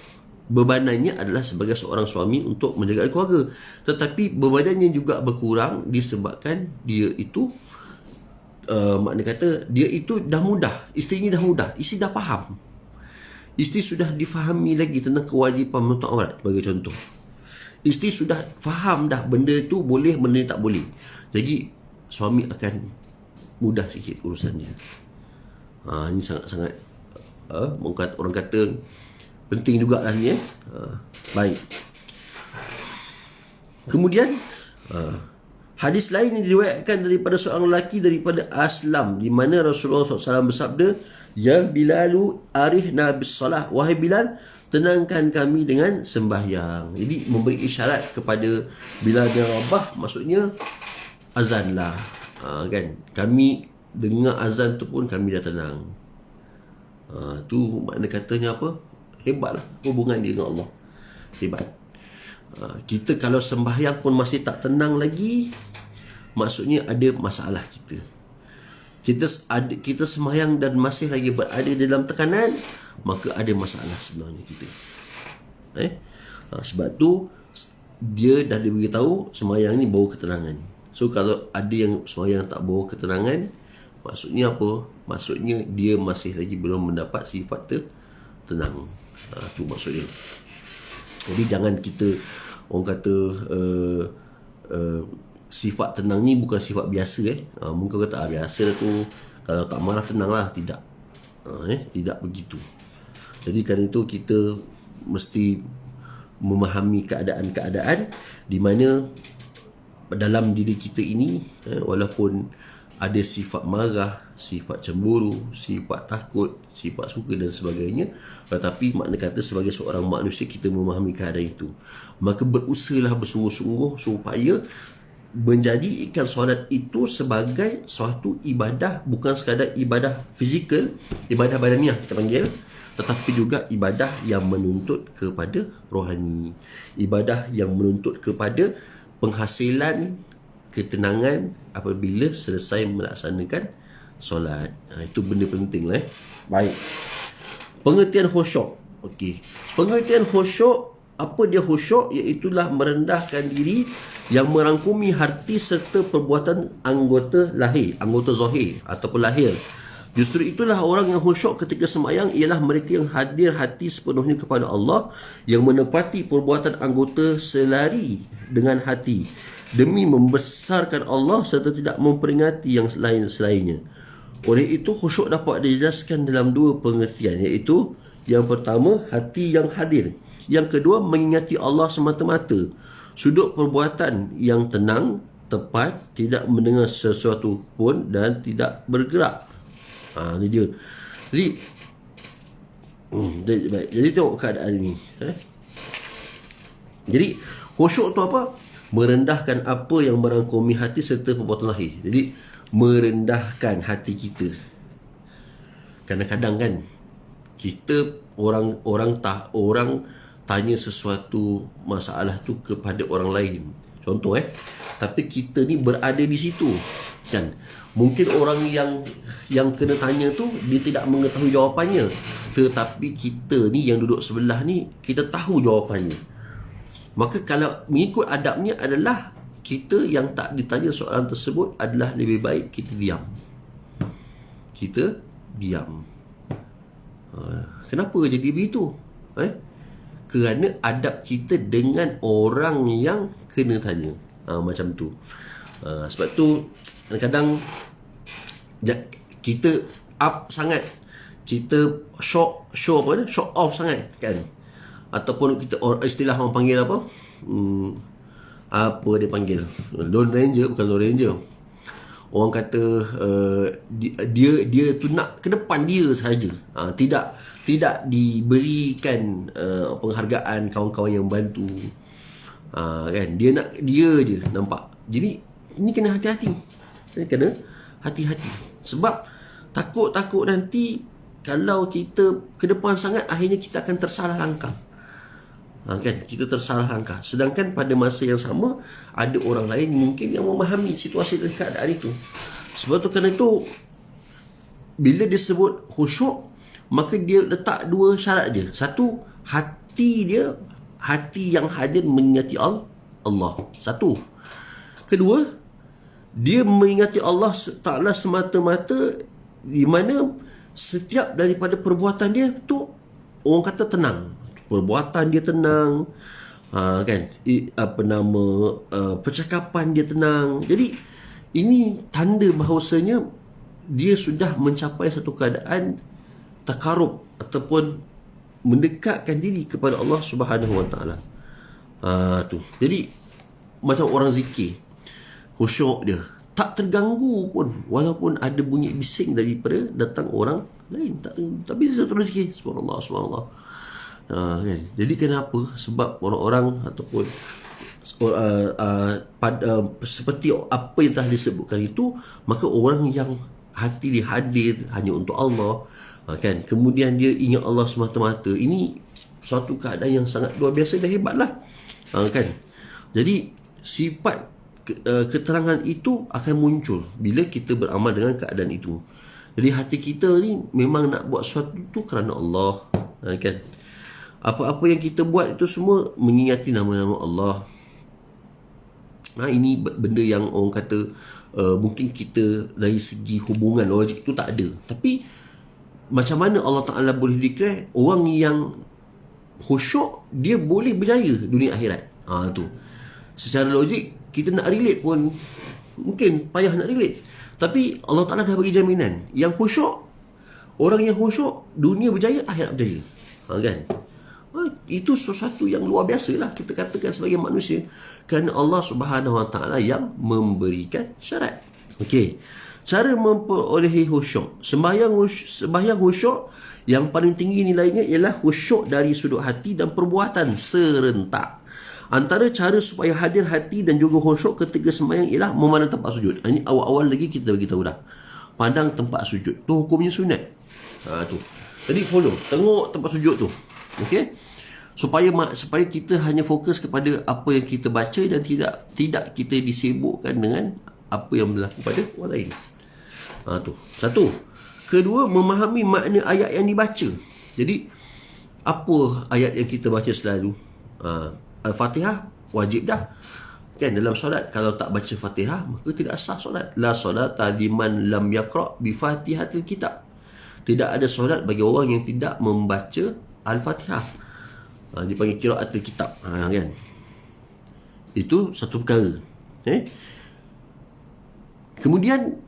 Bebanannya adalah sebagai seorang suami untuk menjaga keluarga, tetapi bebanannya juga berkurang disebabkan dia itu makna kata dia itu dah mudah, isteri ini dah mudah, isteri dah faham. Isteri sudah difahami lagi tentang kewajipan menutup aurat, sebagai contoh. Isteri sudah faham dah benda itu boleh, benda ini tak boleh. Jadi suami akan mudah sikit urusan dia. Ini sangat-sangat orang kata penting jugalah ni. Baik. Kemudian hadis lain yang diriwayatkan daripada seorang lelaki daripada Aslam, di mana Rasulullah SAW bersabda, "Ya Bilalu arihna bis salah." Wahai Bilal, tenangkan kami dengan sembahyang. Jadi memberi isyarat kepada Bilal bin Rabah, maksudnya azanlah. Kan? Kami dengar azan tu pun kami dah tenang. Tu makna katanya apa? Hebatlah hubungan dia dengan Allah. Hebat. Kita kalau sembahyang pun masih tak tenang lagi, maksudnya ada masalah kita. Kita sembahyang dan masih lagi berada dalam tekanan, maka ada masalah sebenarnya kita. Sebab tu dia dah diberitahu sembahyang ni bawa ketenangan. So kalau ada yang sembahyang tak bawa ketenangan, maksudnya apa? Maksudnya dia masih lagi belum mendapat sifat tenang. Tu maksudnya. Jadi jangan kita, orang kata sifat tenang ni bukan sifat biasa. Mungkin kata biasa tu, kalau tak marah tenang lah. Tidak. Tidak begitu. Jadi kerana itu kita mesti memahami keadaan-keadaan di mana dalam diri kita ini, walaupun ada sifat marah, sifat cemburu, sifat takut, sifat suka dan sebagainya, tetapi makna kata sebagai seorang manusia kita memahami keadaan itu. Maka berusahalah bersungguh-sungguh supaya menjadikan solat itu sebagai suatu ibadah, bukan sekadar ibadah fizikal, ibadah badaniah kita panggil, tetapi juga ibadah yang menuntut kepada rohani, ibadah yang menuntut kepada penghasilan ketenangan apabila selesai melaksanakan solat. Itu benda penting lah. Baik. Pengertian khusyuk. Okey. Pengertian khusyuk, apa dia khusyuk? Iaitulah merendahkan diri yang merangkumi hati serta perbuatan anggota lahir, anggota zahir ataupun lahir, Justru itulah orang yang khusyuk ketika sembahyang ialah mereka yang hadir hati sepenuhnya kepada Allah, yang menepati perbuatan anggota selari dengan hati demi membesarkan Allah serta tidak memperingati yang lain selainnya. Oleh itu khusyuk dapat dijelaskan dalam dua pengertian, iaitu yang pertama hati yang hadir, yang kedua mengingati Allah semata-mata. Sudut perbuatan yang tenang, tepat, tidak mendengar sesuatu pun dan tidak bergerak. Ini dia. Jadi tengok keadaan ini. Jadi khusyuk tu apa? Merendahkan apa yang merangkumi hati serta perbuatan lahir. Jadi merendahkan hati kita. Kadang-kadang kan kita orang tanya sesuatu masalah tu kepada orang lain. Contoh tapi kita ni berada di situ kan. Mungkin orang yang kena tanya tu dia tidak mengetahui jawapannya, tetapi kita ni yang duduk sebelah ni kita tahu jawapannya. Maka kalau mengikut adabnya adalah kita yang tak ditanya soalan tersebut adalah lebih baik kita diam. Kita diam. Kenapa jadi begitu? Kerana adab kita dengan orang yang kena tanya. Macam tu. Sebab tu kadang-kadang kita up sangat, kita show off sangat kan, ataupun kita istilah orang panggil apa, apa dia panggil, Lone Ranger. Bukan Lone Ranger, orang kata dia tu nak ke depan dia sahaja, tidak diberikan penghargaan kawan-kawan yang bantu, kan, dia nak dia je nampak. Jadi ini kena hati-hati. Kena hati-hati. Sebab takut nanti kalau kita ke depan sangat, akhirnya kita akan tersalah langkah. Kan, kita tersalah langkah. Sedangkan pada masa yang sama ada orang lain mungkin yang memahami situasi dan keadaan itu. Sebab tu kerana itu bila disebut khusyuk, maka dia letak dua syarat je. Satu, hati yang hadir mengingati Allah. Satu. Kedua, dia mengingati Allah Ta'ala semata-mata, di mana setiap daripada perbuatan dia tu orang kata tenang. Perbuatan dia tenang, kan, percakapan dia tenang. Jadi ini tanda bahawasanya dia sudah mencapai satu keadaan takarub ataupun mendekatkan diri kepada Allah Subhanahu Wa Ta'ala. Tu. Jadi macam orang zikir, khusyuk dia tak terganggu pun walaupun ada bunyi bising daripada datang orang lain, tapi dia terus zikir subhanallah. Kan? Jadi kenapa? Sebab orang-orang ataupun seperti apa yang telah disebutkan itu, maka orang yang hati dia hadir hanya untuk Allah, kan, kemudian dia ingat Allah semata-mata, ini suatu keadaan yang sangat luar biasa dan hebatlah, kan. Jadi sifat keterangan itu akan muncul bila kita beramal dengan keadaan itu. Jadi hati kita ni memang nak buat sesuatu tu kerana Allah, kan. Apa-apa yang kita buat itu semua mengingati nama-nama Allah. Ini benda yang orang kata mungkin kita dari segi hubungan logik itu tak ada. Tapi macam mana Allah Ta'ala boleh declare orang yang khusyuk dia boleh berjaya dunia akhirat? Tu. Secara logik kita nak relate pun mungkin payah nak relate. Tapi Allah Ta'ala dah bagi jaminan. Yang khusyuk, orang yang khusyuk dunia berjaya, akhirat berjaya. Kan? Itu sesuatu yang luar biasa lah kita katakan sebagai manusia, kerana Allah Subhanahu Wa Ta'ala yang memberikan syarat. Okey, cara memperolehi khusyuk. Sembahyang khusyuk yang paling tinggi nilainya ialah khusyuk dari sudut hati dan perbuatan serentak. Antara cara supaya hadir hati dan juga khusyuk ketika sembahyang ialah memandang tempat sujud. Ini awal-awal lagi kita bagi tahu dah. Pandang tempat sujud tu hukumnya sunat. Tu. Jadi follow, tengok tempat sujud tu. Okey, supaya kita hanya fokus kepada apa yang kita baca dan tidak kita disibukkan dengan apa yang berlaku pada orang lain. Tu satu. Kedua, memahami makna ayat yang dibaca. Jadi apa ayat yang kita baca selalu? Al-Fatihah wajib dah, kan, dalam solat. Kalau tak baca Fatihah maka tidak sah solat. La solata liman lam yaqra bi Fatihatil kitab. tidak ada solat bagi orang yang tidak membaca Al-Fatihah. Dipanggil qiraatul kitab. Kan? Itu satu perkara. Kemudian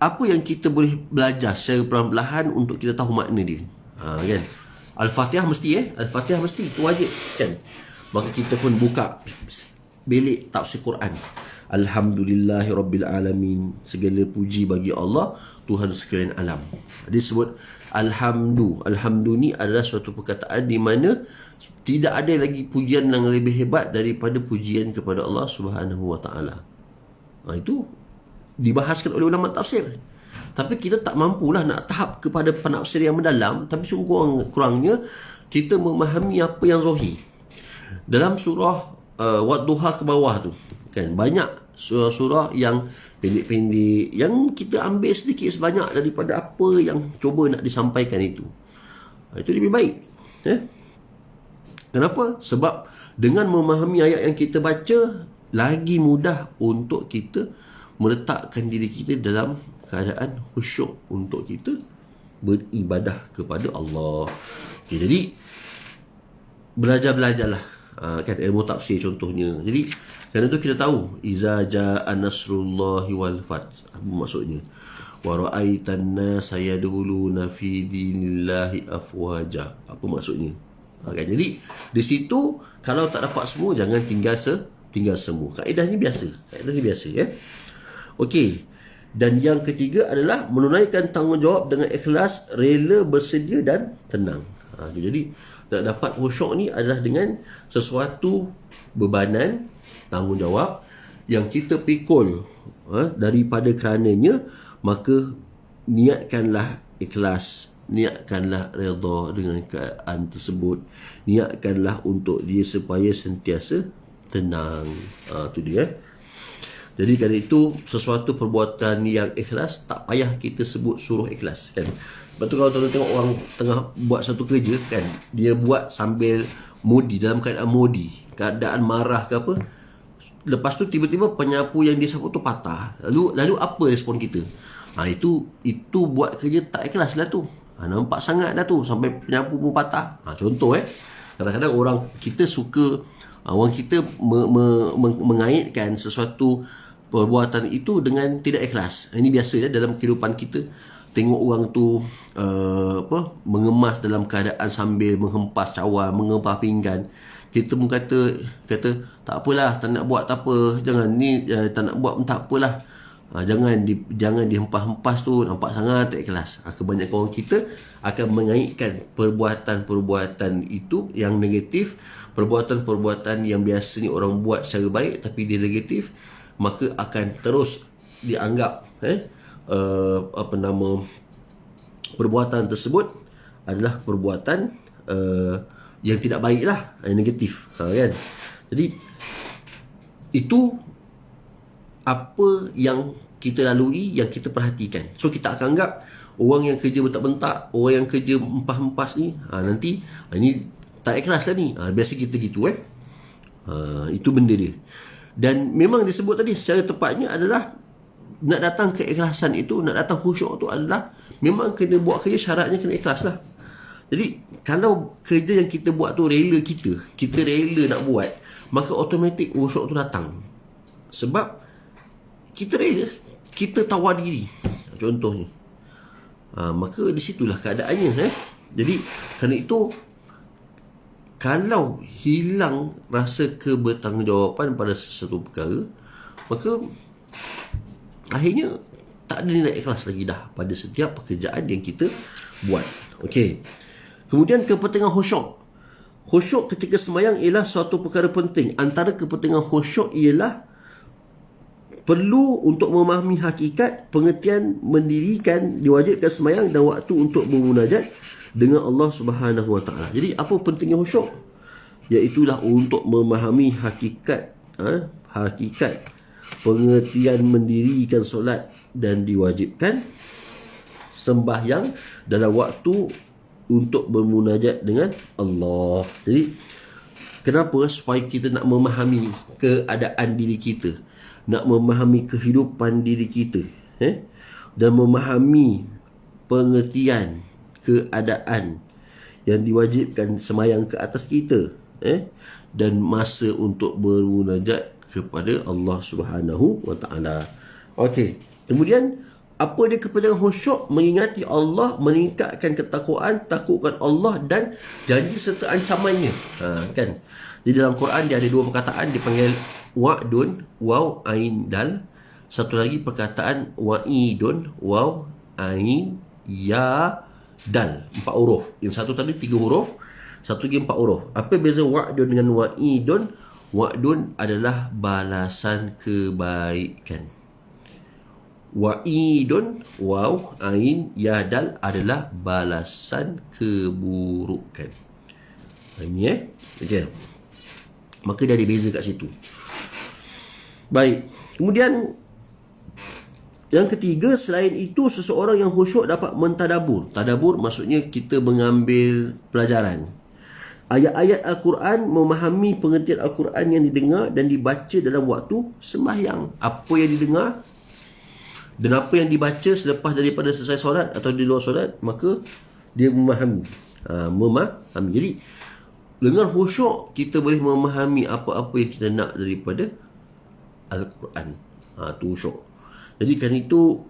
apa yang kita boleh belajar secara perlahan-lahan untuk kita tahu makna dia? Kan? Al-Fatihah mesti Al-Fatihah mesti, itu wajib kan. Maka kita pun buka bilik tafsir Quran. Alhamdulillahirabbil alamin, segala puji bagi Allah, Tuhan sekalian alam. Dia sebut alhamdu. Alhamdu ni adalah suatu perkataan di mana tidak ada lagi pujian yang lebih hebat daripada pujian kepada Allah Subhanahu wa taala. Itu dibahaskan oleh ulama tafsir. Tapi kita tak mampulah nak tahap kepada penafsir yang mendalam, tapi kurang-kurangnya kita memahami apa yang zahir. Dalam surah Wadduha ke bawah tu kan, banyak surah-surah yang pendek-pendek yang kita ambil sedikit sebanyak daripada apa yang cuba nak disampaikan itu. Itu lebih baik. Kenapa? Sebab dengan memahami ayat yang kita baca, lagi mudah untuk kita meletakkan diri kita dalam keadaan khusyuk untuk kita beribadah kepada Allah. Jadi belajarlah kan ilmu tafsir contohnya. Jadi kerana tu kita tahu iza jaa nasrullahi wal fath, apa maksudnya? Wa ra'aitan nasa yadkhuluna fi dinillahi afwaja, apa maksudnya? Kan, jadi di situ kalau tak dapat semua, jangan tinggal semua. Kaedahnya biasa. Okey. Dan yang ketiga adalah menunaikan tanggungjawab dengan ikhlas, rela, bersedia dan tenang. Jadi nak dapat khusyuk ni adalah dengan sesuatu bebanan, tanggungjawab yang kita pikul daripada kerananya, maka niatkanlah ikhlas, niatkanlah redha dengan keadaan tersebut, niatkanlah untuk dia supaya sentiasa tenang. Itu dia. Jadi kerana itu sesuatu perbuatan yang ikhlas tak payah kita sebut suruh ikhlas kan. Lepas tu kalau tuan tengok orang tengah buat satu kerja kan, dia buat sambil mudi, dalam keadaan mudi, keadaan marah ke apa, lepas tu tiba-tiba penyapu yang dia sapu tu patah, lalu apa respon kita? Itu buat kerja tak ikhlas lah tu. Nampak sangat dah tu sampai penyapu pun patah. Contoh kadang-kadang orang kita suka, orang kita mengaitkan sesuatu perbuatan itu dengan tidak ikhlas. Ini biasa dalam kehidupan kita. Tengok orang tu mengemas dalam keadaan sambil menghempas cawan, menghempas pinggan. Kita pun kata tak apalah, tak nak buat tak apa, jangan ni tak nak buat pun tak apalah. Jangan dihempas-hempas tu, nampak sangat tak ikhlas. Kebanyakan orang kita akan mengaitkan perbuatan-perbuatan itu yang negatif, perbuatan-perbuatan yang biasanya orang buat secara baik tapi dia negatif, maka akan terus dianggap perbuatan tersebut adalah perbuatan yang tidak baik lah, yang negatif kan. Jadi itu apa yang kita lalui, yang kita perhatikan. So kita akan anggap orang yang kerja bentak-bentak, orang yang kerja empas-empas ni nanti ini tak ikhlas lah ni. Biasa kita gitu itu benda dia. Dan memang disebut tadi secara tepatnya adalah nak datang keikhlasan itu, nak datang khusyuk tu adalah memang kena buat kerja, syaratnya kena ikhlas lah. Jadi kalau kerja yang kita buat tu rela, kita rela nak buat, maka automatik khusyuk tu datang. Sebab kita rela, kita tawar diri contohnya. Maka di situlah keadaannya. Jadi kerana itu, kalau hilang rasa kebertanggungjawaban pada sesuatu perkara, maka akhirnya tak ada nilai ikhlas lagi dah pada setiap pekerjaan yang kita buat. Okey. Kemudian kepentingan khusyuk. Khusyuk ketika sembahyang ialah suatu perkara penting. Antara kepentingan khusyuk ialah perlu untuk memahami hakikat, pengertian mendirikan, diwajibkan sembahyang dan waktu untuk bermunajat dengan Allah Subhanahu wa taala. Jadi apa pentingnya khusyuk? Iaitulah untuk memahami hakikat, pengertian mendirikan solat dan diwajibkan sembahyang dalam waktu untuk bermunajat dengan Allah. Jadi kenapa? Supaya kita nak memahami keadaan diri kita, nak memahami kehidupan diri kita, dan memahami pengertian keadaan yang diwajibkan semayang ke atas kita, dan masa untuk bermunajat kepada Allah Subhanahu wa taala. Okey. Kemudian apa dia kepentingan khusyuk? Mengingati Allah, meningkatkan ketakwaan, takutkan Allah dan janji serta ancamannya. Kan? Di dalam Quran dia ada dua perkataan dipanggil wa'dun, waw, ain, dal. Satu lagi perkataan wa'idun, waw, ain, ya, dal. 4 huruf. Yang satu tadi 3 huruf, satu lagi 4 huruf. Apa beza wa'dun dengan wa'idun? Wa'dun adalah balasan kebaikan. Wa'idun, waw, ain, ya, dal adalah balasan keburukan. Ini okey. Maka dia ada beza kat situ. Baik. Kemudian yang ketiga, selain itu seseorang yang khusyuk dapat mentadabur. Tadabur maksudnya kita mengambil pelajaran. Ayat-ayat Al-Quran, memahami pengertian Al-Quran yang didengar dan dibaca dalam waktu sembahyang. Apa yang didengar dan apa yang dibaca selepas daripada selesai solat atau di luar solat, maka dia memahami. Memahami. Jadi dengan khusyuk kita boleh memahami apa-apa yang kita nak daripada Al-Quran. Itu khusyuk. Jadi kan itu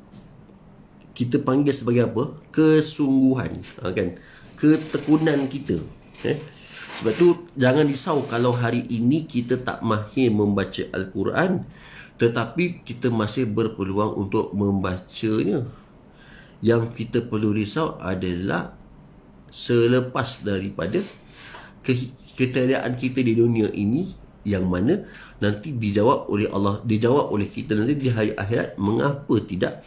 kita panggil sebagai apa? Kesungguhan, kan? Ketekunan kita. Sebab tu jangan risau kalau hari ini kita tak mahir membaca Al-Quran, tetapi kita masih berpeluang untuk membacanya. Yang kita perlu risau adalah selepas daripada ketiadaan kita di dunia ini, yang mana nanti dijawab oleh Allah, dijawab oleh kita nanti di hari akhirat, mengapa tidak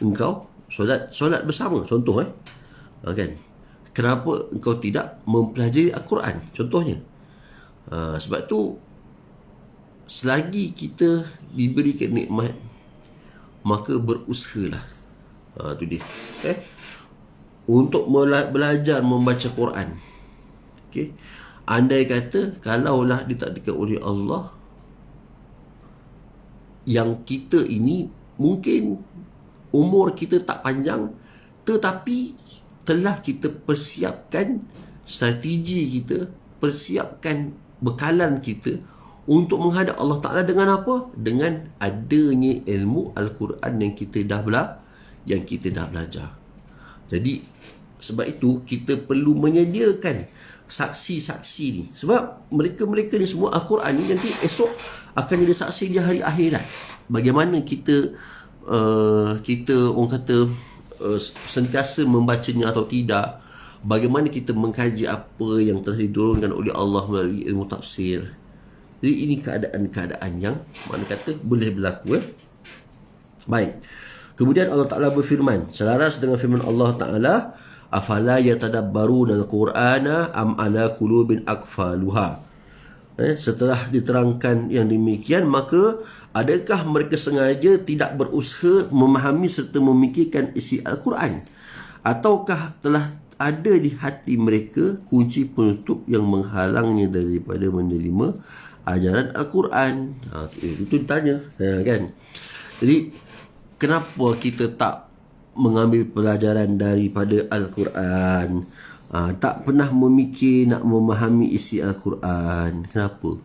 engkau solat bersama, contoh kan, kenapa engkau tidak mempelajari Al-Quran, contohnya. Sebab tu selagi kita diberikan nikmat, maka berusahalah, tu dia, untuk belajar membaca Quran. Okey. Andai kata kalaulah ditakdirkan oleh Allah, yang kita ini mungkin umur kita tak panjang, tetapi telah kita persiapkan strategi kita, persiapkan bekalan kita untuk menghadap Allah Ta'ala dengan apa? Dengan adanya ilmu Al-Quran yang kita dah belajar. Jadi sebab itu kita perlu menyediakan saksi-saksi ni. Sebab mereka-mereka ni semua, Al-Quran ni nanti esok akan jadi saksi di hari akhirat. Bagaimana kita orang kata sentiasa membacanya atau tidak. Bagaimana kita mengkaji apa yang telah diturunkan oleh Allah melalui ilmu tafsir. Jadi ini keadaan-keadaan yang mana kata boleh berlaku. Baik. Kemudian Allah Ta'ala berfirman, selaras dengan firman Allah Ta'ala, afala yatadabbaruna al-Qur'ana am ala qulubin aqfaluha. Setelah diterangkan yang demikian, maka adakah mereka sengaja tidak berusaha memahami serta memikirkan isi Al-Quran, ataukah telah ada di hati mereka kunci penutup yang menghalangnya daripada menerima ajaran Al-Quran? Itu ditanya, kan? Jadi kenapa kita tak mengambil pelajaran daripada Al-Quran, tak pernah memikir nak memahami isi Al-Quran? Kenapa?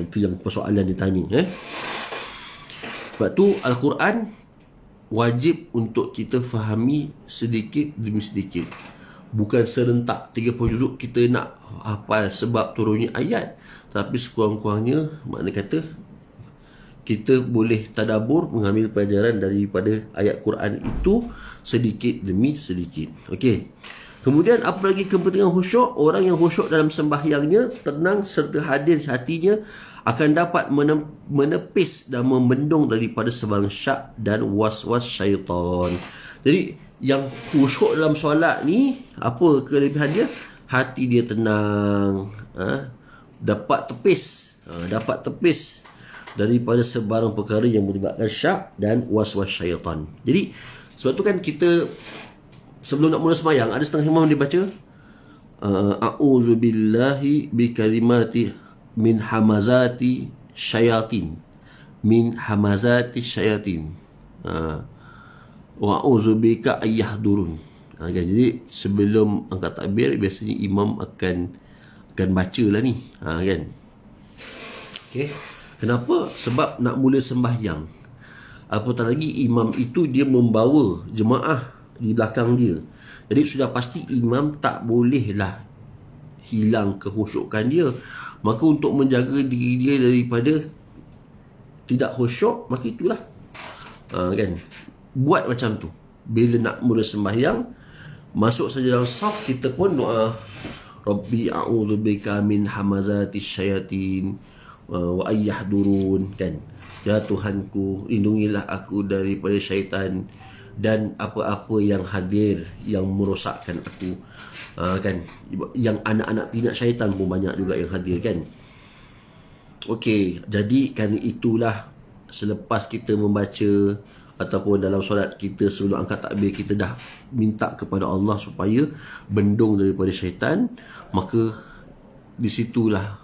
Itu yang persoalan ditanya. Sebab tu Al-Quran wajib untuk kita fahami sedikit demi sedikit. Bukan serentak 30 juzuk kita nak hafal sebab turunnya ayat. Tapi sekurang-kurangnya, makna kata kita boleh tadabur, mengambil pelajaran daripada ayat Quran itu sedikit demi sedikit. Okey. Kemudian apa lagi kepentingan khusyuk? Orang yang khusyuk dalam sembahyangnya, tenang serta hadir hatinya, akan dapat menepis dan membendung daripada sebarang syak dan was-was syaitan. Jadi yang khusyuk dalam solat ni, apa kelebihan dia? Hati dia tenang, dapat tepis daripada sebarang perkara yang menyebabkan syak dan was-was syaitan. Jadi sebab tu kan kita sebelum nak mula sembahyang, ada setengah imam dia baca a'udzubillahi bikalimati min hamazati syayatin. wa a'udzubika ayyahdurun. Kan? Jadi sebelum angkat takbir biasanya imam akan baca lah ni. Kan? Okay. Kenapa? Sebab nak mula sembahyang. Apatah lagi imam itu dia membawa jemaah di belakang dia. Jadi sudah pasti imam tak bolehlah hilang kekhusyukan dia. Maka untuk menjaga diri dia daripada tidak khusyuk, maka itulah kan, buat macam tu. Bila nak mula sembahyang, masuk saja dalam saf, kita pun doa, Rabbi a'udzubika min hamazatis syayatin wa ayyahdurun, kan. Ya Tuhanku, lindungilah aku daripada syaitan dan apa-apa yang hadir yang merosakkan aku. Kan, yang anak-anak pinak syaitan pun banyak juga yang hadir, kan. Okey, jadi kan itulah, selepas kita membaca ataupun dalam solat kita sebelum angkat takbir, kita dah minta kepada Allah supaya bendung daripada syaitan, maka di situlah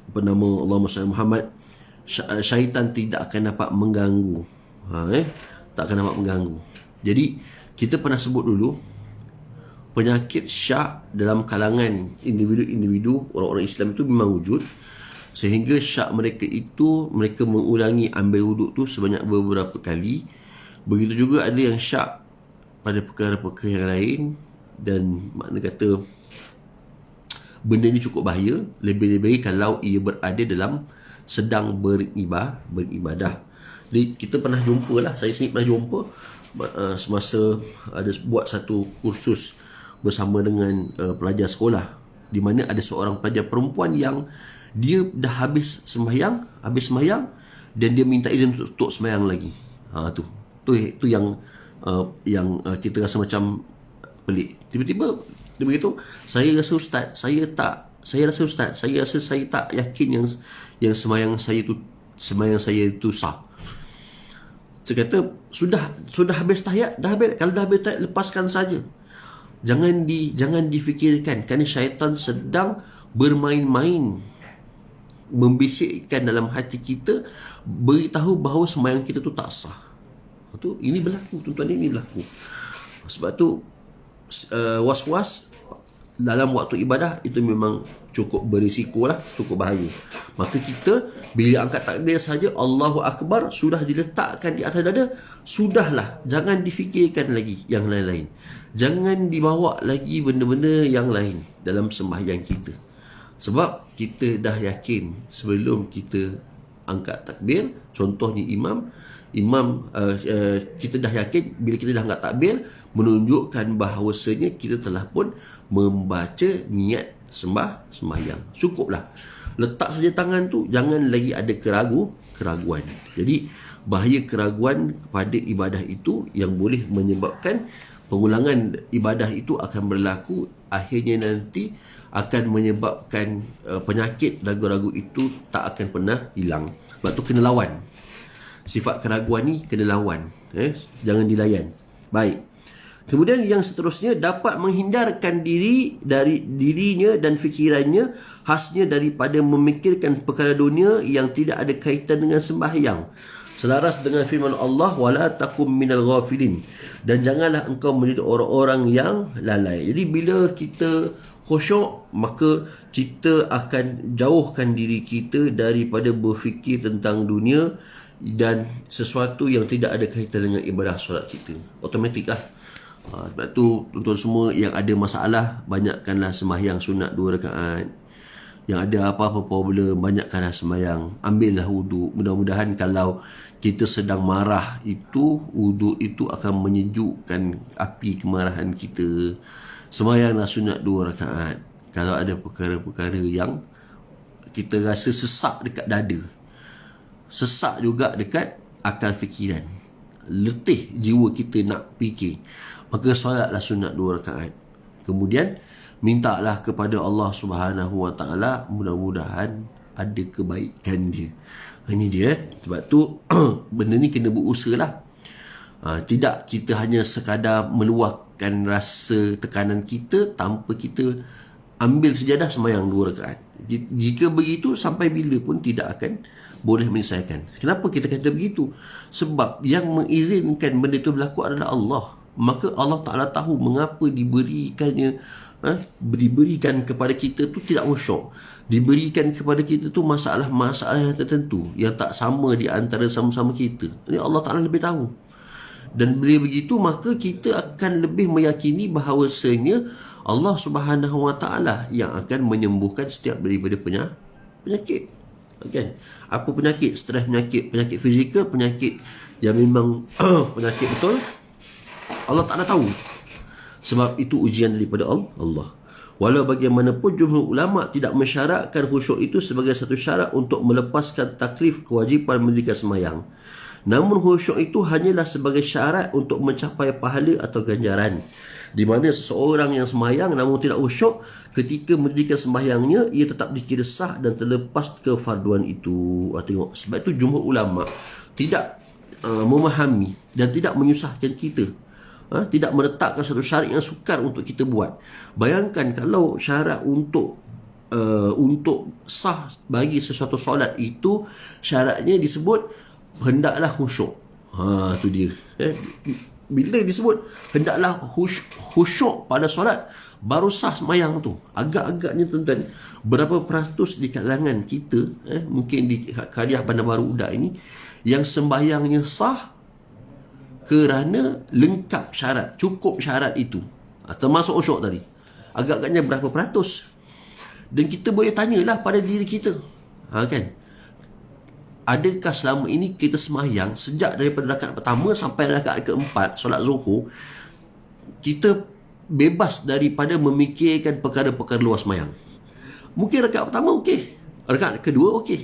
apa nama, Allahumma salli Muhammad, syaitan tidak akan dapat mengganggu. Tak akan dapat mengganggu. Jadi kita pernah sebut dulu, penyakit syak dalam kalangan individu-individu orang-orang Islam itu memang wujud, sehingga syak mereka itu, mereka mengulangi ambil wuduk tu sebanyak beberapa kali. Begitu juga ada yang syak pada perkara-perkara yang lain, dan makna kata benda ni cukup bahaya, lebih-lebih kalau ia berada dalam sedang beribadah. Jadi kita pernah jumpa lah, saya sendiri pernah jumpa semasa ada buat satu kursus bersama dengan pelajar sekolah, di mana ada seorang pelajar perempuan yang dia dah habis sembahyang, dan dia minta izin untuk sembahyang lagi. Tu yang kita rasa macam pelik. Tiba-tiba dia beritahu, saya rasa ustaz, saya tak yakin yang sembahyang saya itu sah. Saya kata, sudah habis tahiyat, kalau dah habis tahiyat, lepaskan saja. Jangan difikirkan, kerana syaitan sedang bermain-main, membisikkan dalam hati kita, beritahu bahawa sembahyang kita tu tak sah. Ini berlaku, tuan-tuan, ini berlaku. Sebab tu was-was dalam waktu ibadah itu memang cukup berisiko lah, cukup bahaya. Maka kita bila angkat takbir saja, Allahu Akbar sudah diletakkan di atas dada, sudahlah, jangan difikirkan lagi yang lain-lain. Jangan dibawa lagi benda-benda yang lain dalam sembahyang kita. Sebab kita dah yakin sebelum kita angkat takbir, contohnya imam kita dah yakin bila kita dah angkat takbir, menunjukkan bahawasanya kita telah pun membaca niat sembahyang. Cukuplah. Letak saja tangan tu, jangan lagi ada keraguan. Jadi bahaya keraguan kepada ibadah itu yang boleh menyebabkan pengulangan ibadah itu akan berlaku, akhirnya nanti akan menyebabkan penyakit ragu-ragu itu tak akan pernah hilang. Sebab tu kena lawan. Sifat keraguan ni kena lawan, jangan dilayan. Baik. Kemudian yang seterusnya, dapat menghindarkan dirinya dan fikirannya, khasnya daripada memikirkan perkara dunia yang tidak ada kaitan dengan sembahyang. Selaras dengan firman Allah, wala takum minal ghafilin, dan janganlah engkau menjadi orang-orang yang lalai. Jadi bila kita khusyuk, maka kita akan jauhkan diri kita daripada berfikir tentang dunia dan sesuatu yang tidak ada kaitan dengan ibadah solat kita. Automatik lah. Sebab tu tuan-tuan semua yang ada masalah, banyakkanlah sembahyang sunat 2 rakaat. Yang ada apa-apa problem, banyakkanlah sembahyang. Ambillah wuduk. Mudah-mudahan kalau kita sedang marah itu, wuduk itu akan menyejukkan api kemarahan kita. Sembahyanglah sunat 2 rakaat. Kalau ada perkara-perkara yang kita rasa sesak dekat dada, sesak juga dekat akal fikiran, letih jiwa kita nak fikir, maka solatlah sunat 2 rakaat. Kemudian mintalah kepada Allah Subhanahu Wa Taala, mudah-mudahan ada kebaikan dia. Ini dia. Sebab tu benda ni kena berusaha lah. Tidak kita hanya sekadar meluahkan rasa tekanan kita tanpa kita ambil sejadah sembahyang 2 rakaat. Jika begitu, sampai bila pun tidak akan boleh menyelesaikan. Kenapa kita kata begitu? Sebab yang mengizinkan benda itu berlaku adalah Allah. Maka Allah Ta'ala tahu mengapa diberikan kepada kita tu tidak khusyuk. Diberikan kepada kita tu masalah-masalah yang tertentu, yang tak sama di antara sama-sama kita. Ini Allah Ta'ala lebih tahu. Dan bila begitu, maka kita akan lebih meyakini bahawasanya Allah Subhanahu Wa Ta'ala yang akan menyembuhkan setiap daripada penyakit. Kan? Apa penyakit? Stres penyakit fizikal, penyakit yang memang penyakit betul, Allah Ta'ala tahu. Sebab itu ujian daripada Allah. Walau bagaimanapun, jumhur ulama tidak mensyaratkan khusyuk itu sebagai satu syarat untuk melepaskan taklif kewajipan mendirikan sembahyang. Namun khusyuk itu hanyalah sebagai syarat untuk mencapai pahala atau ganjaran. Di mana seseorang yang sembahyang namun tidak khusyuk, ketika mendirikan sembahyangnya, ia tetap dikira sah dan terlepas kefarduan itu. Tengok, sebab itu jumhur ulama tidak memahami dan tidak menyusahkan kita, tidak meletakkan satu syarat yang sukar untuk kita buat. Bayangkan kalau syarat untuk sah bagi sesuatu solat itu, syaratnya disebut hendaklah khusyuk. Tu dia. Bila disebut hendaklah khusyuk pada solat, baru sah sembahyang tu. Agak-agaknya tuan-tuan, berapa peratus di kalangan kita, mungkin di Karya Bandar Baru Udak ini, yang sembahyangnya sah kerana lengkap syarat, cukup syarat itu, termasuk khusyuk tadi. Agak-agaknya berapa peratus? Dan kita boleh tanyalah pada diri kita, kan? Adakah selama ini kita sembahyang sejak daripada rakaat pertama sampai rakaat keempat solat zuhur, kita bebas daripada memikirkan perkara-perkara luar sembahyang? Mungkin rakaat pertama okey, rakaat kedua okey,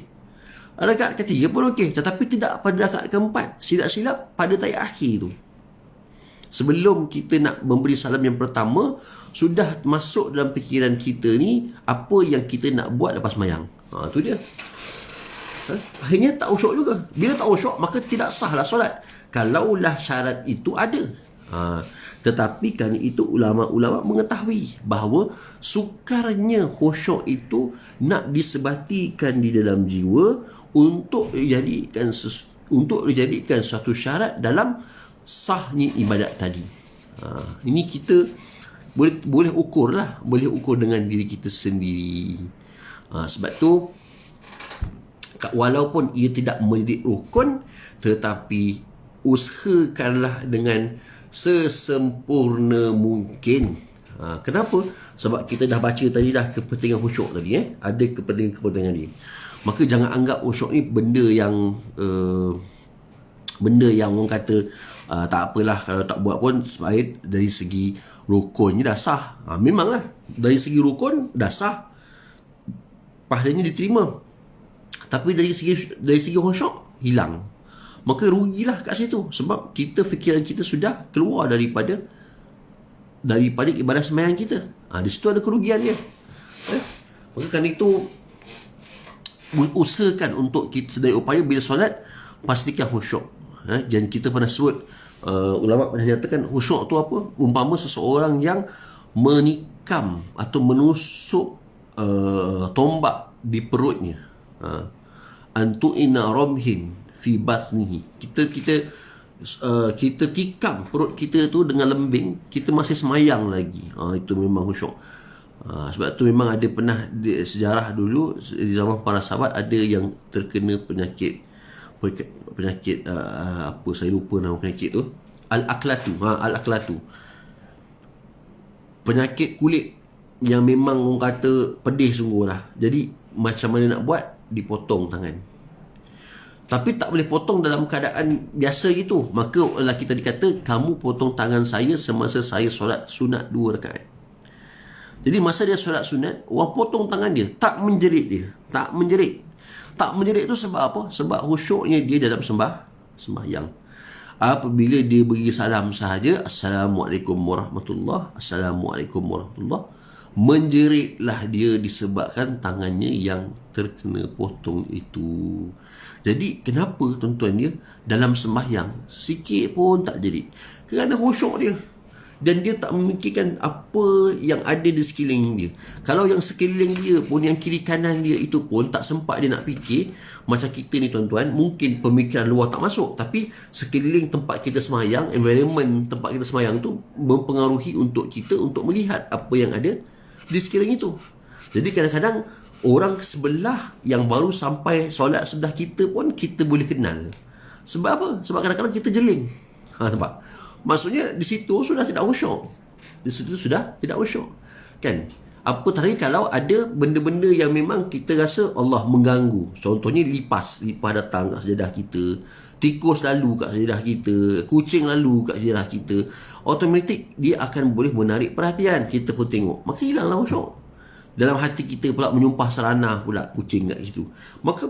rakaat ketiga pun okey, tetapi tidak pada rakaat keempat. Silap-silap pada tayyat akhir tu, sebelum kita nak memberi salam yang pertama, sudah masuk dalam fikiran kita ni apa yang kita nak buat lepas sembahyang. Tu dia. Akhirnya tak khusyuk juga. Bila tak khusyuk, maka tidak sahlah solat, kalaulah syarat itu ada. Tetapi kerana itu ulama-ulama mengetahui bahawa sukarnya khusyuk itu nak disebatikan di dalam jiwa untuk dijadikan suatu syarat dalam sahnya ibadat tadi. Ini kita boleh ukur dengan diri kita sendiri. Sebab tu, walaupun ia tidak menjadi rukun, tetapi usahakanlah dengan sesempurna mungkin. Kenapa? Sebab kita dah baca tadi dah kepentingan khusyuk tadi, ada kepentingan dia. Maka jangan anggap khusyuk ni benda yang orang kata tak apalah kalau tak buat pun, sebab dari segi rukunnya dah sah. Memanglah dari segi rukun dah sah, pahalanya diterima. Tapi dari segi khusyuk hilang, maka rugilah kat situ. Sebab fikiran kita sudah keluar daripada ibadah sembahyang kita. Di situ ada kerugian dia. Maka kerana itu, usahakan untuk kita sedaya upaya bila solat pastikan khusyuk. Dan kita pernah sebut, ulama pernah nyatakan khusyuk tu apa? Umpama seseorang yang menikam atau menusuk tombak di perutnya. Antu'ina ramhin fi batnihi. Kita tikam perut kita tu dengan lembing, kita masih semayang lagi. Itu memang khusyuk. Sebab tu memang ada pernah sejarah dulu di zaman para sahabat, ada yang terkena penyakit apa, saya lupa nama penyakit tu, al-aklatu. Penyakit kulit yang memang orang kata pedih sungguh lah. Jadi macam mana nak buat? Dipotong tangan. Tapi tak boleh potong dalam keadaan biasa gitu. Maka lah kita dikata, kamu potong tangan saya semasa saya solat sunat 2 rakaat. Jadi masa dia solat sunat, orang potong tangan dia, tak menjerit dia. Tak menjerit tu sebab apa? Sebab khusyuknya dia dalam sembahyang. Apabila dia beri salam sahaja, Assalamualaikum warahmatullahi, Assalamualaikum warahmatullahi, menjeritlah dia disebabkan tangannya yang terkena potong itu. Jadi kenapa tuan-tuan dia dalam sembahyang sikit pun tak jerit? Kerana khusyuk dia. dan dia tak memikirkan apa yang ada di sekeliling dia. Kalau yang sekeliling dia pun, yang kiri kanan dia itu pun tak sempat dia nak fikir, macam kita ni tuan-tuan, mungkin pemikiran luar tak masuk, tapi sekeliling tempat kita semayang, environment tempat kita semayang tu mempengaruhi untuk kita untuk melihat apa yang ada di sekeliling itu. Jadi kadang-kadang orang sebelah yang baru sampai solat sebelah kita pun kita boleh kenal. Sebab apa? Sebab kadang-kadang kita jeling. Nampak? Maksudnya di situ sudah tidak khusyuk. Di situ sudah tidak khusyuk. Kan? Apatah lagi kalau ada benda-benda yang memang kita rasa Allah mengganggu. Contohnya lipas datang kat sejadah kita, tikus lalu kat sejadah kita, kucing lalu kat sejadah kita, automatik dia akan boleh menarik perhatian. Kita pun tengok, maka hilanglah khusyuk. Dalam hati kita pula menyumpah seranah pula kucing kat situ, maka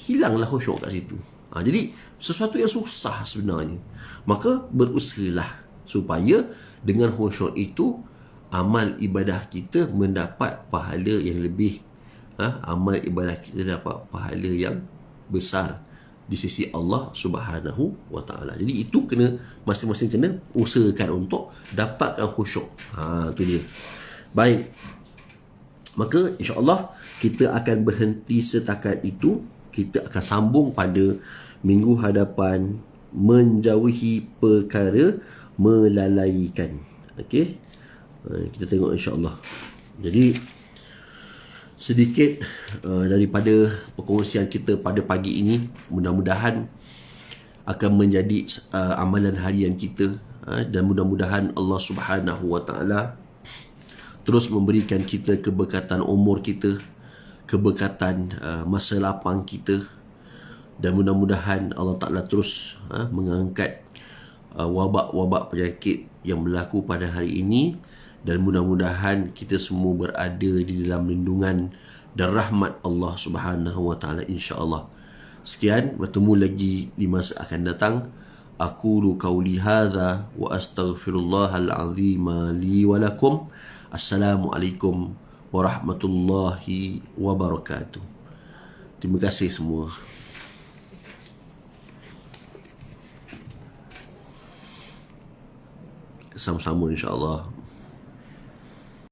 hilanglah khusyuk kat situ. Jadi sesuatu yang susah sebenarnya. Maka berusahalah supaya dengan khusyuk itu amal ibadah kita mendapat pahala yang lebih. Amal ibadah kita dapat pahala yang besar di sisi Allah Subhanahu wa taala. Jadi itu kena masing-masing kena usahakan untuk dapatkan khusyuk. Tu dia. Baik. Maka insya-Allah kita akan berhenti setakat itu. Kita akan sambung pada minggu hadapan, menjauhi perkara melalaikan. Okey. Kita tengok insya-Allah. Jadi sedikit daripada perkongsian kita pada pagi ini, mudah-mudahan akan menjadi amalan harian kita, dan mudah-mudahan Allah Subhanahu wa taala terus memberikan kita keberkatan umur kita, keberkatan masa lapang kita, dan mudah-mudahan Allah Ta'ala terus mengangkat wabak-wabak penyakit yang berlaku pada hari ini, dan mudah-mudahan kita semua berada di dalam lindungan dan rahmat Allah Subhanahu wa taala, insya-Allah. Sekian, bertemu lagi di masa akan datang. Aqulu qauli hadza wa astaghfirullahal azim li wa lakum. Assalamualaikum warahmatullahi wabarakatuh. Terima kasih semua. Sama-sama insya-Allah.